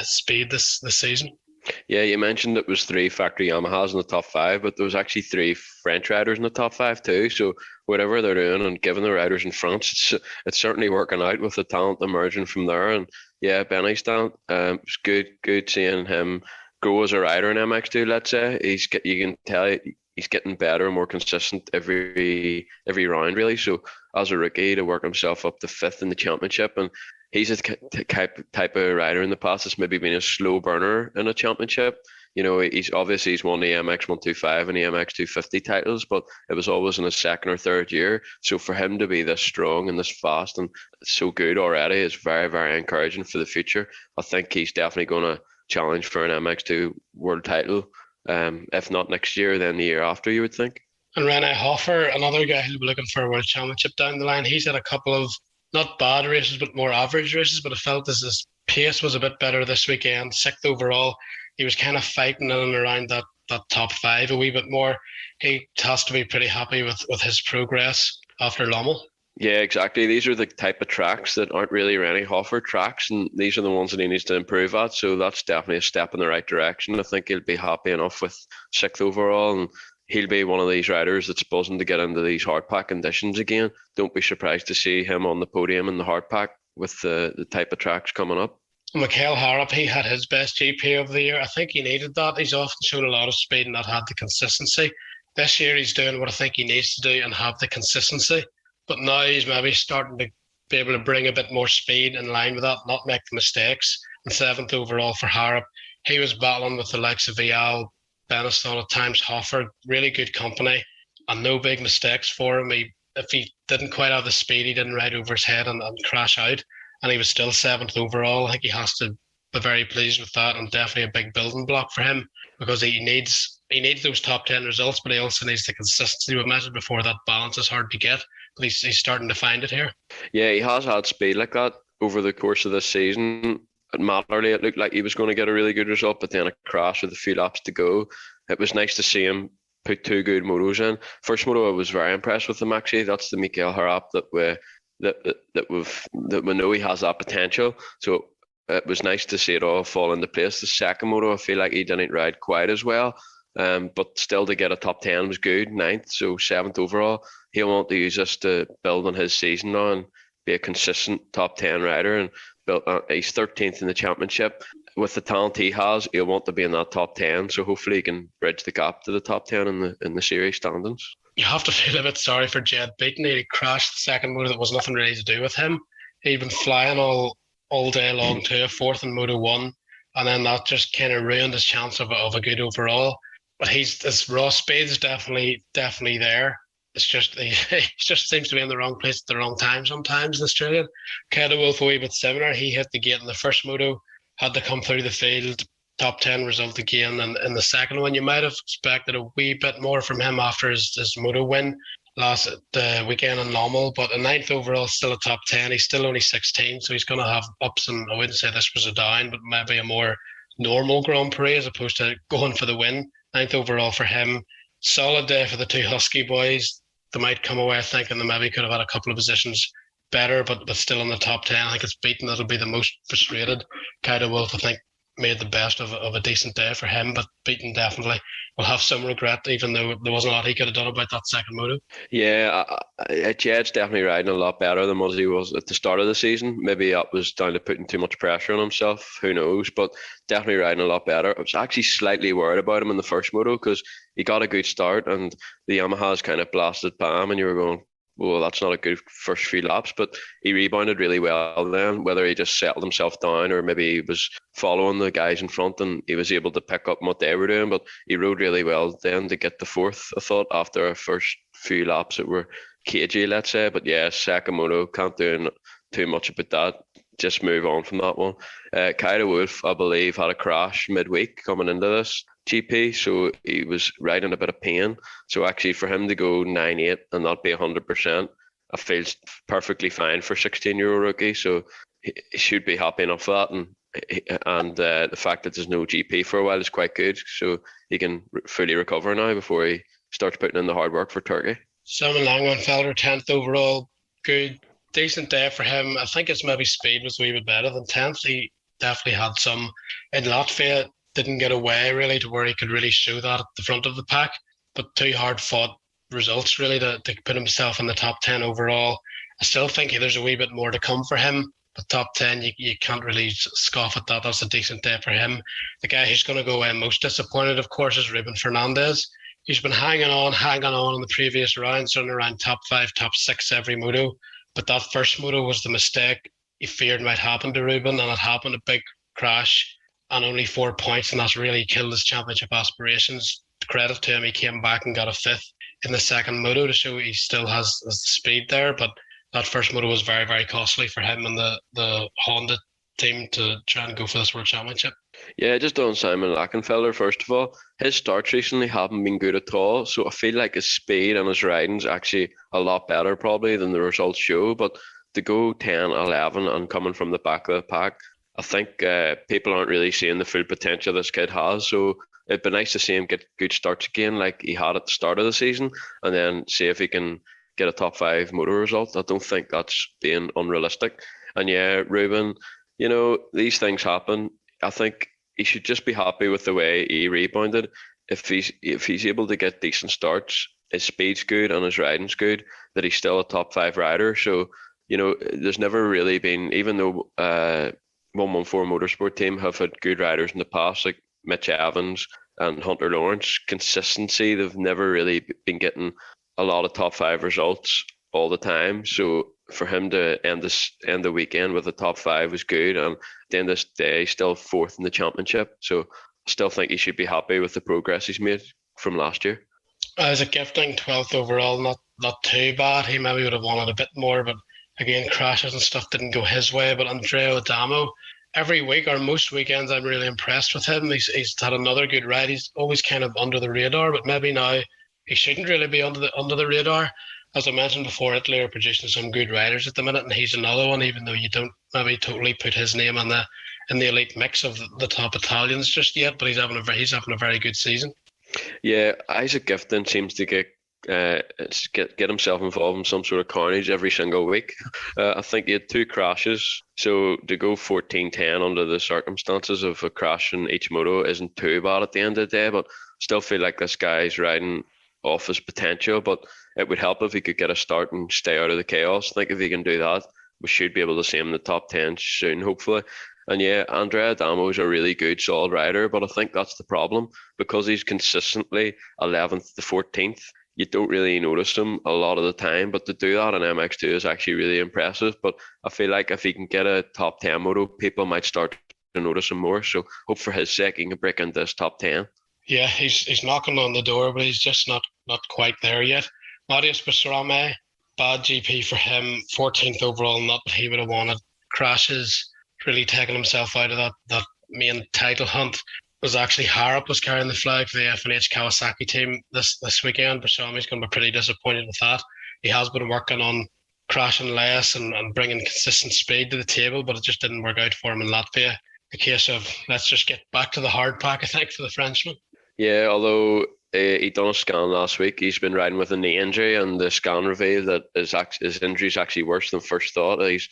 speed this season. Yeah, you mentioned it was 3 factory Yamahas in the top 5, but there was actually 3 French riders in the top 5 too. So whatever they're doing and giving the riders in France, it's certainly working out with the talent emerging from there. And yeah, Benny's talent, it's good seeing him grow as a rider in MX2. Let's say you can tell he's getting better and more consistent every round, really. So as a rookie, to work himself up to 5th in the championship, and he's a type of rider in the past that's maybe been a slow burner in a championship. He's won the MX125 and EMX250 titles, but it was always in his 2nd or 3rd year. So for him to be this strong and this fast and so good already is very, very encouraging for the future. I think he's definitely going to challenge for an MX2 world title. If not next year, then the year after, you would think. And Renee Hoffer, another guy who'll be looking for a world championship down the line. He's had a couple of not bad races, but more average races, but I felt as his pace was a bit better this weekend. 6th overall, he was kind of fighting in and around that top 5 a wee bit more. He has to be pretty happy with his progress after Lommel. Yeah, exactly. These are the type of tracks that aren't really Renee Hoffer tracks, and these are the ones that he needs to improve at. So that's definitely a step in the right direction. I think he'll be happy enough with 6th overall, and he'll be one of these riders that's buzzing to get into these hard pack conditions again. Don't be surprised to see him on the podium in the hard pack with the type of tracks coming up. Mikhail Harrop, he had his best GP of the year. I think he needed that. He's often shown a lot of speed and not had the consistency. This year he's doing what I think he needs to do and have the consistency. But now he's maybe starting to be able to bring a bit more speed in line with that, not make the mistakes. And 7th overall for Harrop, he was battling with the likes of Vial, Benestol at times. Hoffer, really good company and no big mistakes for him. If he didn't quite have the speed, he didn't ride over his head and crash out, and he was still 7th overall. I think he has to be very pleased with that, and definitely a big building block for him, because he needs those top 10 results, but he also needs the consistency. We mentioned before that balance is hard to get, but he's starting to find it here. Yeah, he has had speed like that over the course of this season. At Mallory, it looked like he was going to get a really good result, but then a crash with a few laps to go. It was nice to see him put 2 good motos in. First moto, I was very impressed with him actually. That's the Mikael Harap that we know he has that potential. So it was nice to see it all fall into place. The second moto, I feel like he didn't ride quite as well, but still to get a top 10 was good. 9th, so 7th overall. He'll want to use this to build on his season now and be a consistent top 10 rider. And he's 13th in the championship. With the talent he has, he'll want to be in that top 10. So hopefully he can bridge the gap to the top 10 in the series standings. You have to feel a bit sorry for Jed Beaton. He crashed the second moto that was nothing really to do with him. He'd been flying all day long to a 4th in Moto 1, and then that just kind of ruined his chance of a good overall. But his raw speed is definitely there. It's just he just seems to be in the wrong place at the wrong time sometimes in Australia. Keda Wolf a wee bit similar. He hit the gate in the first moto, had to come through the field, top 10 result again, and in the second one you might have expected a wee bit more from him after his moto win last weekend in Lommel, but a 9th overall, still a top 10. He's still only 16, so he's going to have ups, and I wouldn't say this was a down, but maybe a more normal Grand Prix as opposed to going for the win. 9th overall for him. Solid day for the 2 Husky boys. They might come away thinking they maybe could have had a couple of positions better, but still in the top 10. I think it's Beaton that'll be the most frustrated. Keda Wolf, I think, made the best of a decent day for him, but Beaton definitely will have some regret, even though there wasn't a lot he could have done about that second moto. Yeah, Jed's definitely riding a lot better than what he was at the start of the season. Maybe that was down to putting too much pressure on himself, who knows, but definitely riding a lot better. I was actually slightly worried about him in the first moto because he got a good start and the Yamahas kind of blasted by him, and you were going, well, that's not a good first few laps, but he rebounded really well then, whether he just settled himself down or maybe he was following the guys in front and he was able to pick up what they were doing, but he rode really well then to get the 4th, I thought, after our first few laps that were cagey, let's say. But yeah, second moto, can't do too much about that. Just move on from that one. Keda Wolf, I believe, had a crash midweek coming into this GP, so he was riding a bit of pain. So actually for him to go 9.8 and not be 100%, I feel perfectly fine for a 16-year-old rookie. So he should be happy enough for that. And the fact that there's no GP for a while is quite good. So he can fully recover now before he starts putting in the hard work for Turkey. Simon Langrenfelder, 10th overall, good. Decent day for him. I think his maybe speed was a wee bit better than 10th. He definitely had some in Latvia. Didn't get away really to where he could really show that at the front of the pack. But 2 hard-fought results really to put himself in the top 10 overall. I still think there's a wee bit more to come for him. But top 10, you can't really scoff at that. That's a decent day for him. The guy who's going to go away most disappointed, of course, is Ruben Fernandez. He's been hanging on in the previous rounds, running around top 5, top 6 every moto. But that first moto was the mistake he feared might happen to Ruben, and it happened, a big crash and only 4 points, and that's really killed his championship aspirations. Credit to him, he came back and got a 5th in the second moto to show he still has the speed there, but that first moto was very, very costly for him and the Honda team to try and go for this World Championship. Yeah, just on Simon Langrenfelder, first of all, his starts recently haven't been good at all, so I feel like his speed and his riding's actually a lot better probably than the results show, but to go 10, 11 and coming from the back of the pack, I think people aren't really seeing the full potential this kid has, so it'd be nice to see him get good starts again like he had at the start of the season, and then see if he can get a top 5 moto result. I don't think that's being unrealistic. And yeah, Ruben, you know, these things happen. I think he should just be happy with the way he rebounded. If he's able to get decent starts, his speed's good and his riding's good, that he's still a top 5 rider. So, you know, there's never really been, even though 114 Motorsport team have had good riders in the past, like Mitch Evans and Hunter Lawrence, consistency, they've never really been getting a lot of top 5 results all the time. So for him to end the weekend with a top 5 was good, and at the end of this day, still 4th in the championship. So I still think he should be happy with the progress he's made from last year. As a gifting, 12th overall, not too bad. He maybe would have wanted a bit more, but again, crashes and stuff didn't go his way. But Andrea Adamo, every week or most weekends, I'm really impressed with him. He's had another good ride. He's always kind of under the radar, but maybe now he shouldn't really be under the radar. As I mentioned before, Italy are producing some good riders at the minute, and he's another one. Even though you don't maybe totally put his name in the elite mix of the top Italians just yet, but he's having a very good season. Yeah, Isaac Gifton seems to get himself involved in some sort of carnage every single week. I think he had 2 crashes, so to go 14-10 under the circumstances of a crash in each moto isn't too bad at the end of the day, but still feel like this guy's riding off his potential, but it would help if he could get a start and stay out of the chaos. I think if he can do that, we should be able to see him in the top 10 soon, hopefully. And yeah, Andrea Adamo is a really good, solid rider, but I think that's the problem. Because he's consistently 11th to 14th, you don't really notice him a lot of the time, but to do that in MX2 is actually really impressive. But I feel like if he can get a top 10 moto, people might start to notice him more. So hope for his sake he can break into this top 10. Yeah, he's knocking on the door, but he's just not quite there yet. Marius Basrame, bad GP for him, 14th overall, not what he would have wanted. Crashes, really taking himself out of that main title hunt. Was actually Harrop was carrying the flag for the F1H Kawasaki team this weekend. Basrami's going to be pretty disappointed with that. He has been working on crashing less and bringing consistent speed to the table, but it just didn't work out for him in Latvia. A case of let's just get back to the hard pack, I think, for the Frenchman. Yeah, although he done a scan last week, he's been riding with a knee injury, and the scan revealed that his injury is actually worse than first thought. He's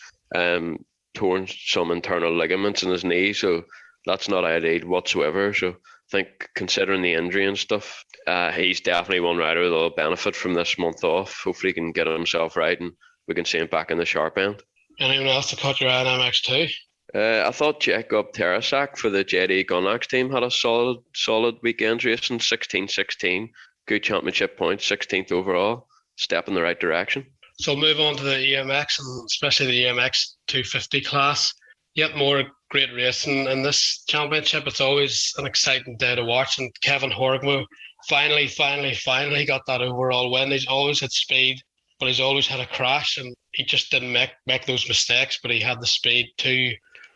torn some internal ligaments in his knee, so that's not ideal whatsoever. So I think considering the injury and stuff, he's definitely one rider that'll benefit from this month off. Hopefully he can get himself right and we can see him back in the sharp end. Anyone else to cut your eye on MX2? I thought Jacob Tarasak for the JD Gunax team had a solid weekend racing, 16-16, good championship points, 16th overall, step in the right direction. So we'll move on to the EMX, and especially the EMX250 class. Yet more great racing in this championship. It's always an exciting day to watch, and Kevin Horgrou finally got that overall win. He's always had speed, but he's always had a crash, and he just didn't make those mistakes, but he had the speed.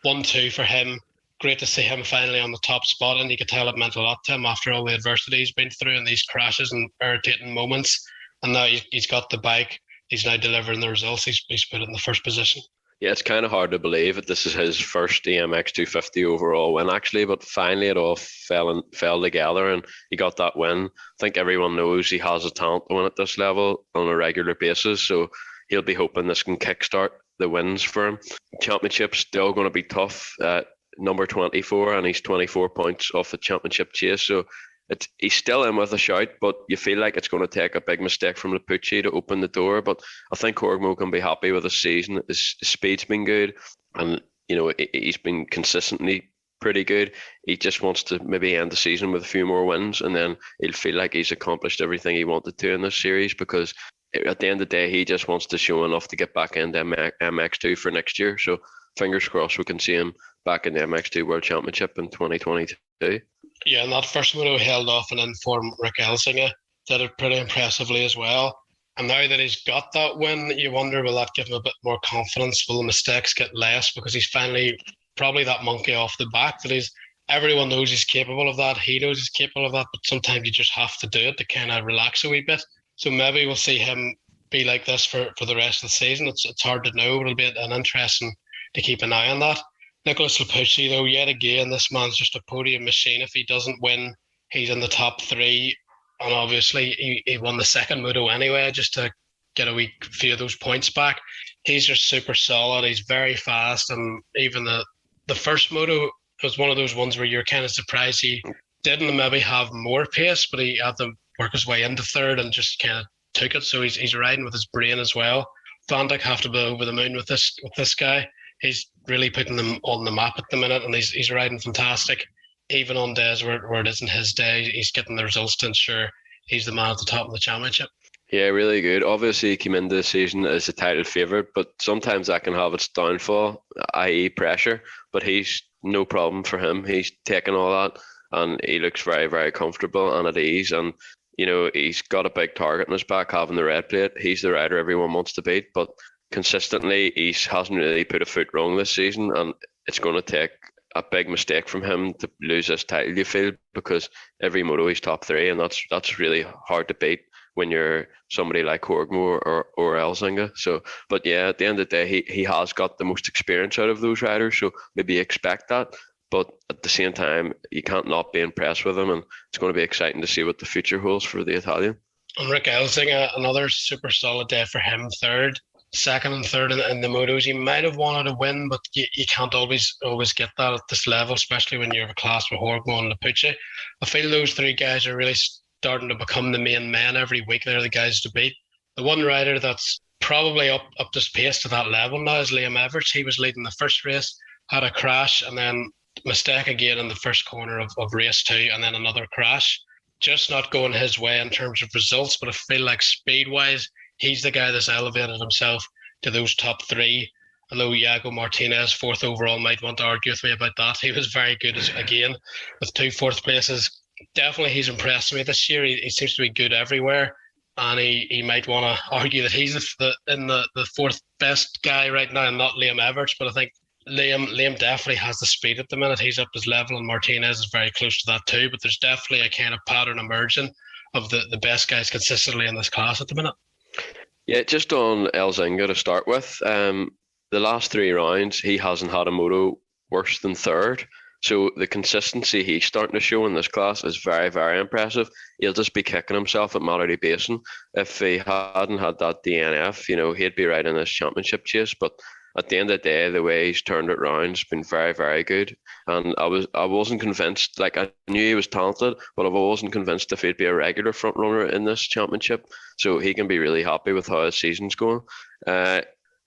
1-2 for him. Great to see him finally on the top spot, and you could tell it meant a lot to him after all the adversity he's been through and these crashes and irritating moments. And now he's got the bike. He's now delivering the results. He's put it in the first position. Yeah, it's kind of hard to believe that this is his first EMX 250 overall win, actually, but finally it all fell together and he got that win. I think everyone knows he has a talent to win at this level on a regular basis, so he'll be hoping this can kickstart the wins for him. Championship's still going to be tough at number 24, and he's 24 points off the championship chase, so he's still in with a shout, but you feel like it's going to take a big mistake from Lapucci to open the door. But I think Horgrou can be happy with his season. His speed's been good, and he's been consistently pretty good. He just wants to maybe end the season with a few more wins, and then he'll feel like he's accomplished everything he wanted to in this series, because at the end of the day, he just wants to show enough to get back into MX2 for next year. So fingers crossed we can see him back in the MX2 World Championship in 2022. Yeah, and that first moto held off and informed Rick Elsinga did it pretty impressively as well. And now that he's got that win, you wonder, will that give him a bit more confidence? Will the mistakes get less? Because he's finally probably that monkey off the back that everyone knows he's capable of that. He knows he's capable of that, but sometimes you just have to do it to kind of relax a wee bit. So maybe we'll see him be like this for the rest of the season. It's hard to know, but it'll be an interesting to keep an eye on that. Nicholas Lapucci, though, yet again, this man's just a podium machine. If he doesn't win, he's in the top 3. And obviously, he won the second moto anyway, just to get a few of those points back. He's just super solid. He's very fast. And even the first moto was one of those ones where you're kind of surprised he didn't maybe have more pace, but he had to work his way into third and just kind of took it. So he's riding with his brain as well. Van Dijk have to be over the moon with this guy. He's really putting them on the map at the minute, and he's riding fantastic. Even on days where it isn't his day, he's getting the results to ensure he's the man at the top of the championship. Yeah, really good. Obviously, he came into the season as a title favourite, but sometimes that can have its downfall, i.e. pressure. But he's no problem for him. He's taken all that and he looks very, very comfortable and at ease. And he's got a big target on his back, having the red plate. He's the rider everyone wants to beat, but consistently he hasn't really put a foot wrong this season, and it's going to take a big mistake from him to lose this title, you feel, because every moto he's top 3, and that's really hard to beat when you're somebody like Horgrou or Elzinga. So, but yeah, at the end of the day, he has got the most experience out of those riders, so maybe expect that. But at the same time, you can't not be impressed with him, and it's going to be exciting to see what the future holds for the Italian. And Rick Elzinga, another super solid day for him, third. Second and third in the motos. He might have wanted to win, but you can't always get that at this level, especially when you have a class with Horgrou and Lapucci. I feel those 3 guys are really starting to become the main men every week. They're the guys to beat. The one rider that's probably up to pace to that level now is Liam Everest. He was leading the first race, had a crash, and then mistake again in the first corner of race 2, and then another crash. Just not going his way in terms of results, but I feel like speed-wise, he's the guy that's elevated himself to those top 3. Although Iago Martinez, 4th overall, might want to argue with me about that. He was very good again with 2 4th places. Definitely he's impressed me this year. He seems to be good everywhere. And he might want to argue that he's the 4th best guy right now and not Liam Everett. But I think Liam definitely has the speed at the minute. He's up his level, and Martinez is very close to that too. But there's definitely a kind of pattern emerging of the best guys consistently in this class at the minute. Yeah, just on Elzinga to start with, the last 3 rounds, he hasn't had a moto worse than 3rd. So the consistency he's starting to show in this class is very, very impressive. He'll just be kicking himself at Mallory Basin. If he hadn't had that DNF, he'd be right in this championship chase. But at the end of the day, the way he's turned it around has been very, very good. And I wasn't convinced. Like, I knew he was talented, but I wasn't convinced if he'd be a regular front runner in this championship. So he can be really happy with how his season's going.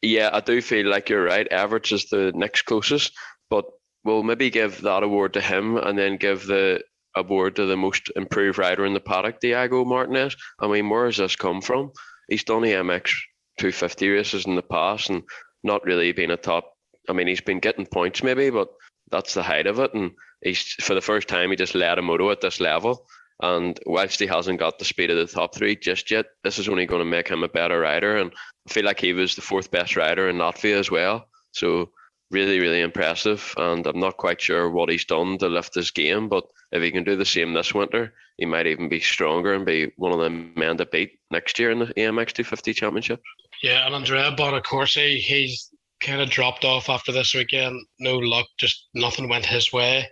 Yeah, I do feel like you're right. Everett is the next closest, but we'll maybe give that award to him and then give the award to the most improved rider in the paddock, Iago Martinez. I mean, where has this come from? He's done the MX250 races in the past and not really been a top. I mean, he's been getting points maybe, but that's the height of it. And he's, for the first time, he just led a moto at this level. And whilst he hasn't got the speed of the top 3 just yet, this is only going to make him a better rider. And I feel like he was the 4th best rider in Latvia as well. So really, really impressive. And I'm not quite sure what he's done to lift his game, but if he can do the same this winter, he might even be stronger and be one of the men to beat next year in the EMX250 championship. Yeah, and Andrea Bonacorsi, he's kind of dropped off after this weekend. No luck, just nothing went his way.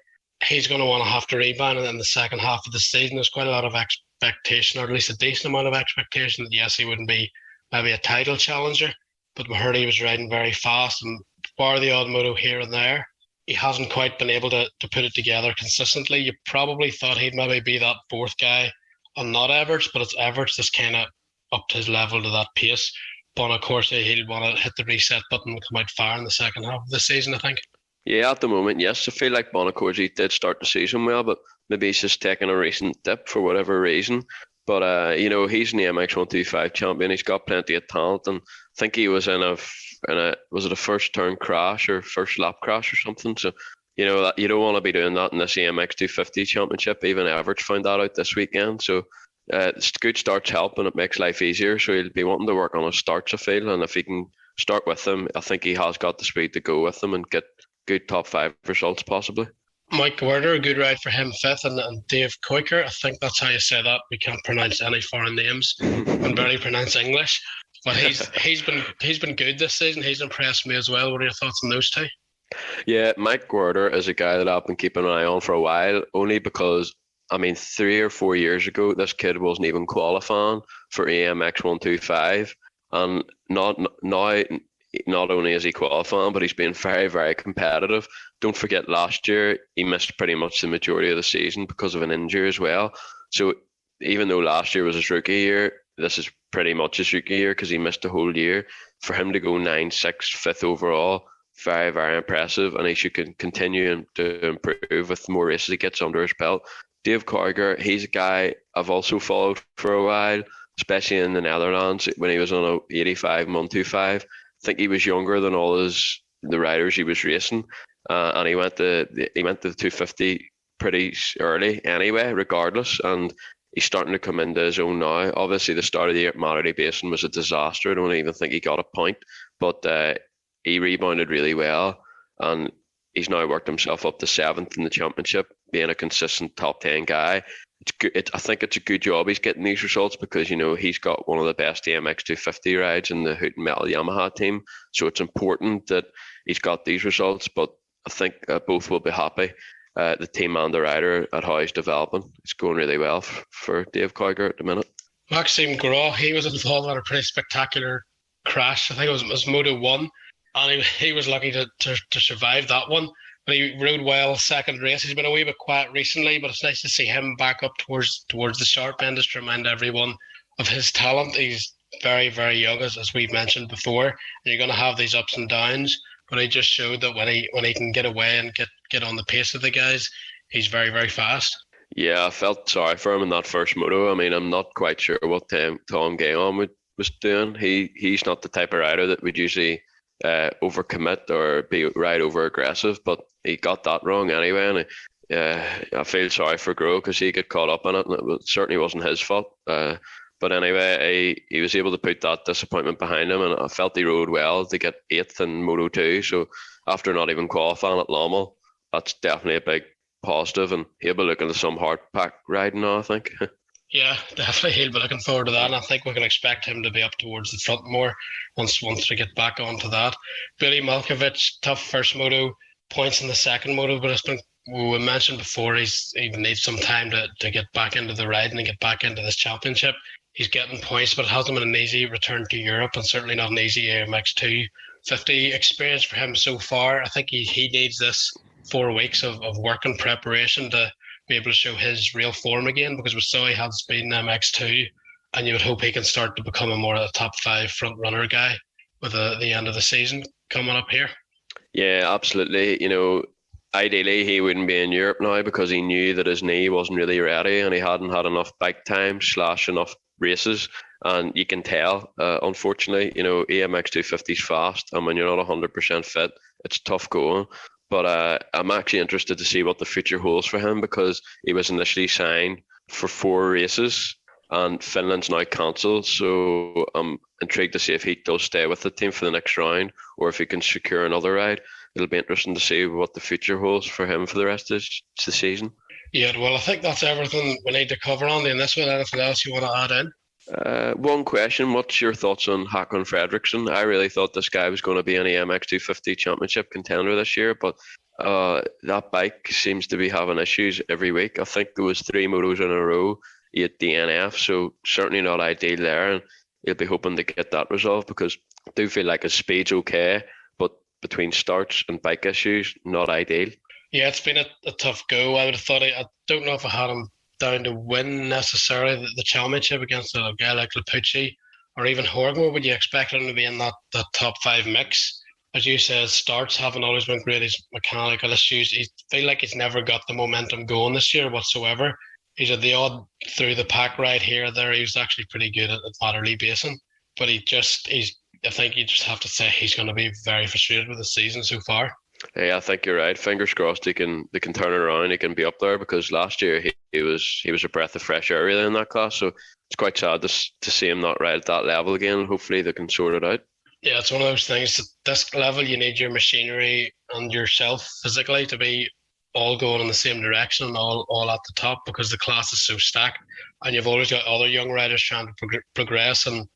He's going to want to have to rebound in the second half of the season. There's quite a lot of expectation, or at least a decent amount of expectation that, yes, he wouldn't be maybe a title challenger, but we heard he was riding very fast, and bar the odd moto here and there, he hasn't quite been able to put it together consistently. You probably thought he'd maybe be that 4th guy on not Everest, but it's Everest that's kind of up to his level to that pace. Bonacorsi, he'll want to hit the reset button and come out fire in the second half of the season, I think. Yeah, at the moment, yes. I feel like Bonacorsi did start the season well, but maybe he's just taking a recent dip for whatever reason. But, he's an MX125 champion. He's got plenty of talent, and I think he was in a was it a first turn crash or first lap crash or something? So, you don't want to be doing that in this EMX250 championship. Even Everett found that out this weekend. So, good starts help, and it makes life easier. So he'll be wanting to work on his starts, I feel, and if he can start with them, I think he has got the speed to go with them and get good top 5 results possibly. Mike Werder, a good ride for him, 5th, and Dave Koiker, I think that's how you say that. We can't pronounce any foreign names and barely pronounce English. But he's been good this season. He's impressed me as well. What are your thoughts on those 2? Yeah, Mike Werder is a guy that I've been keeping an eye on for a while, only because, 3 or 4 years ago, this kid wasn't even qualifying for EMX 125, and now not only is he qualifying, but he's been very, very competitive. Don't forget, last year he missed pretty much the majority of the season because of an injury as well. So even though last year was his rookie year, this is pretty much his rookie year because he missed the whole year. For him to go 9-6, 5th overall, very, very impressive, and he should continue to improve with more races he gets under his belt. Dave Karger, he's a guy I've also followed for a while, especially in the Netherlands when he was on a 85 125. I think he was younger than all the riders he was racing, and he went to the 250 pretty early anyway, regardless, and he's starting to come into his own now. Obviously, the start of the year at Matterley Basin was a disaster. I don't even think he got a point, but he rebounded really well, and he's now worked himself up to 7th in the championship, being a consistent top 10 guy. I think it's a good job he's getting these results because, he's got one of the best EMX250 rides in the Hoot and Metal Yamaha team. So it's important that he's got these results, but I think both will be happy, the team and the rider, at how he's developing. It's going really well for Dave Karger at the minute. Maxime Gros, he was involved in a pretty spectacular crash. I think it was Moto 1, and he was lucky to survive that one. But he rode well second race. He's been a wee bit quiet recently, but it's nice to see him back up towards the sharp end, just to remind everyone of his talent. He's very, very young, as we've mentioned before, and you're going to have these ups and downs. But he just showed that when he can get away and get on the pace of the guys, he's very, very fast. Yeah, I felt sorry for him in that first moto. I mean, I'm not quite sure what Tom Gaon was doing. He's not the type of rider that would usually overcommit or be right over aggressive, but he got that wrong anyway, and I feel sorry for Gros because he got caught up in it, and it certainly wasn't his fault. But anyway, he was able to put that disappointment behind him, and I felt he rode well to get 8th in Moto 2. So after not even qualifying at Lommel, that's definitely a big positive, and he'll be looking at some hard pack riding now, I think. Yeah, definitely. He'll be looking forward to that, and I think we can expect him to be up towards the front more once we get back onto that. Billy Malkovich, tough first moto, points in the second moto, but we mentioned before, he needs some time to get back into the riding and get back into this championship. He's getting points, but it hasn't been an easy return to Europe, and certainly not an easy MX250 experience for him so far. I think he needs this 4 weeks of work and preparation to be able to show his real form again, because we saw he had speed in MX2, and you would hope he can start to become a more of a top 5 front runner guy with the end of the season coming up here. Yeah, absolutely. Ideally he wouldn't be in Europe now because he knew that his knee wasn't really ready and he hadn't had enough bike time / enough races, and you can tell, unfortunately, EMX250 is fast, and when you're not 100% fit, it's tough going. But I'm actually interested to see what the future holds for him, because he was initially signed for 4 races and Finland's now cancelled. So I'm intrigued to see if he does stay with the team for the next round or if he can secure another ride. It'll be interesting to see what the future holds for him for the rest of the season. Yeah, well, I think that's everything we need to cover on in this one. Anything else you want to add in? One question, what's your thoughts on Håkon Fredriksson? I really thought this guy was going to be an EMX250 championship contender this year, but that bike seems to be having issues every week. I think there was 3 motos in a row, 8 DNF, so certainly not ideal there, and he'll be hoping to get that resolved, because I do feel like his speed's okay, but between starts and bike issues, not ideal. Yeah, it's been a tough go. I would have thought, I don't know if I had him down to win necessarily the championship against a guy like Lapucci or even Horgrou. Would you expect him to be in that top 5 mix? As you said, starts haven't always been great. His mechanical issues, I feel like he's never got the momentum going this year whatsoever. He's had the odd through the pack ride here or there. He was actually pretty good at Matterley Basin, but I think you just have to say he's going to be very frustrated with the season so far. Yeah, I think you're right. Fingers crossed they can turn it around. He can be up there, because last year he was a breath of fresh air really in that class. So it's quite sad to see him not right at that level again. Hopefully they can sort it out. Yeah, it's one of those things. At this level, you need your machinery and yourself physically to be all going in the same direction, all at the top, because the class is so stacked, and you've always got other young riders trying to progress and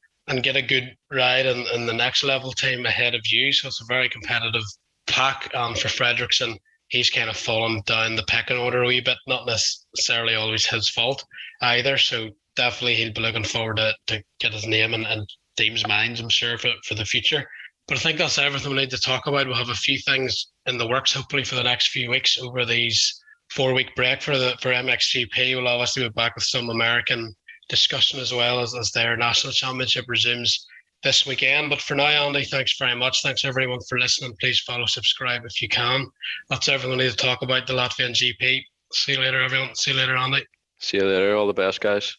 get a good ride in the next level team ahead of you. So it's a very competitive pack, and for Fredriksson, he's kind of fallen down the pecking order a wee bit, not necessarily always his fault either, so definitely he'll be looking forward to get his name in teams' minds, I'm sure, for the future. But I think that's everything we need to talk about. We'll have a few things in the works hopefully for the next few weeks over these 4-week break for MXGP. We'll obviously be back with some American discussion as well as their national championship resumes this weekend. But for now, Andy, thanks very much. Thanks everyone for listening. Please follow, subscribe if you can. That's everything we need to talk about the Latvian GP. See you later, everyone. See you later, Andy. See you later. All the best, guys.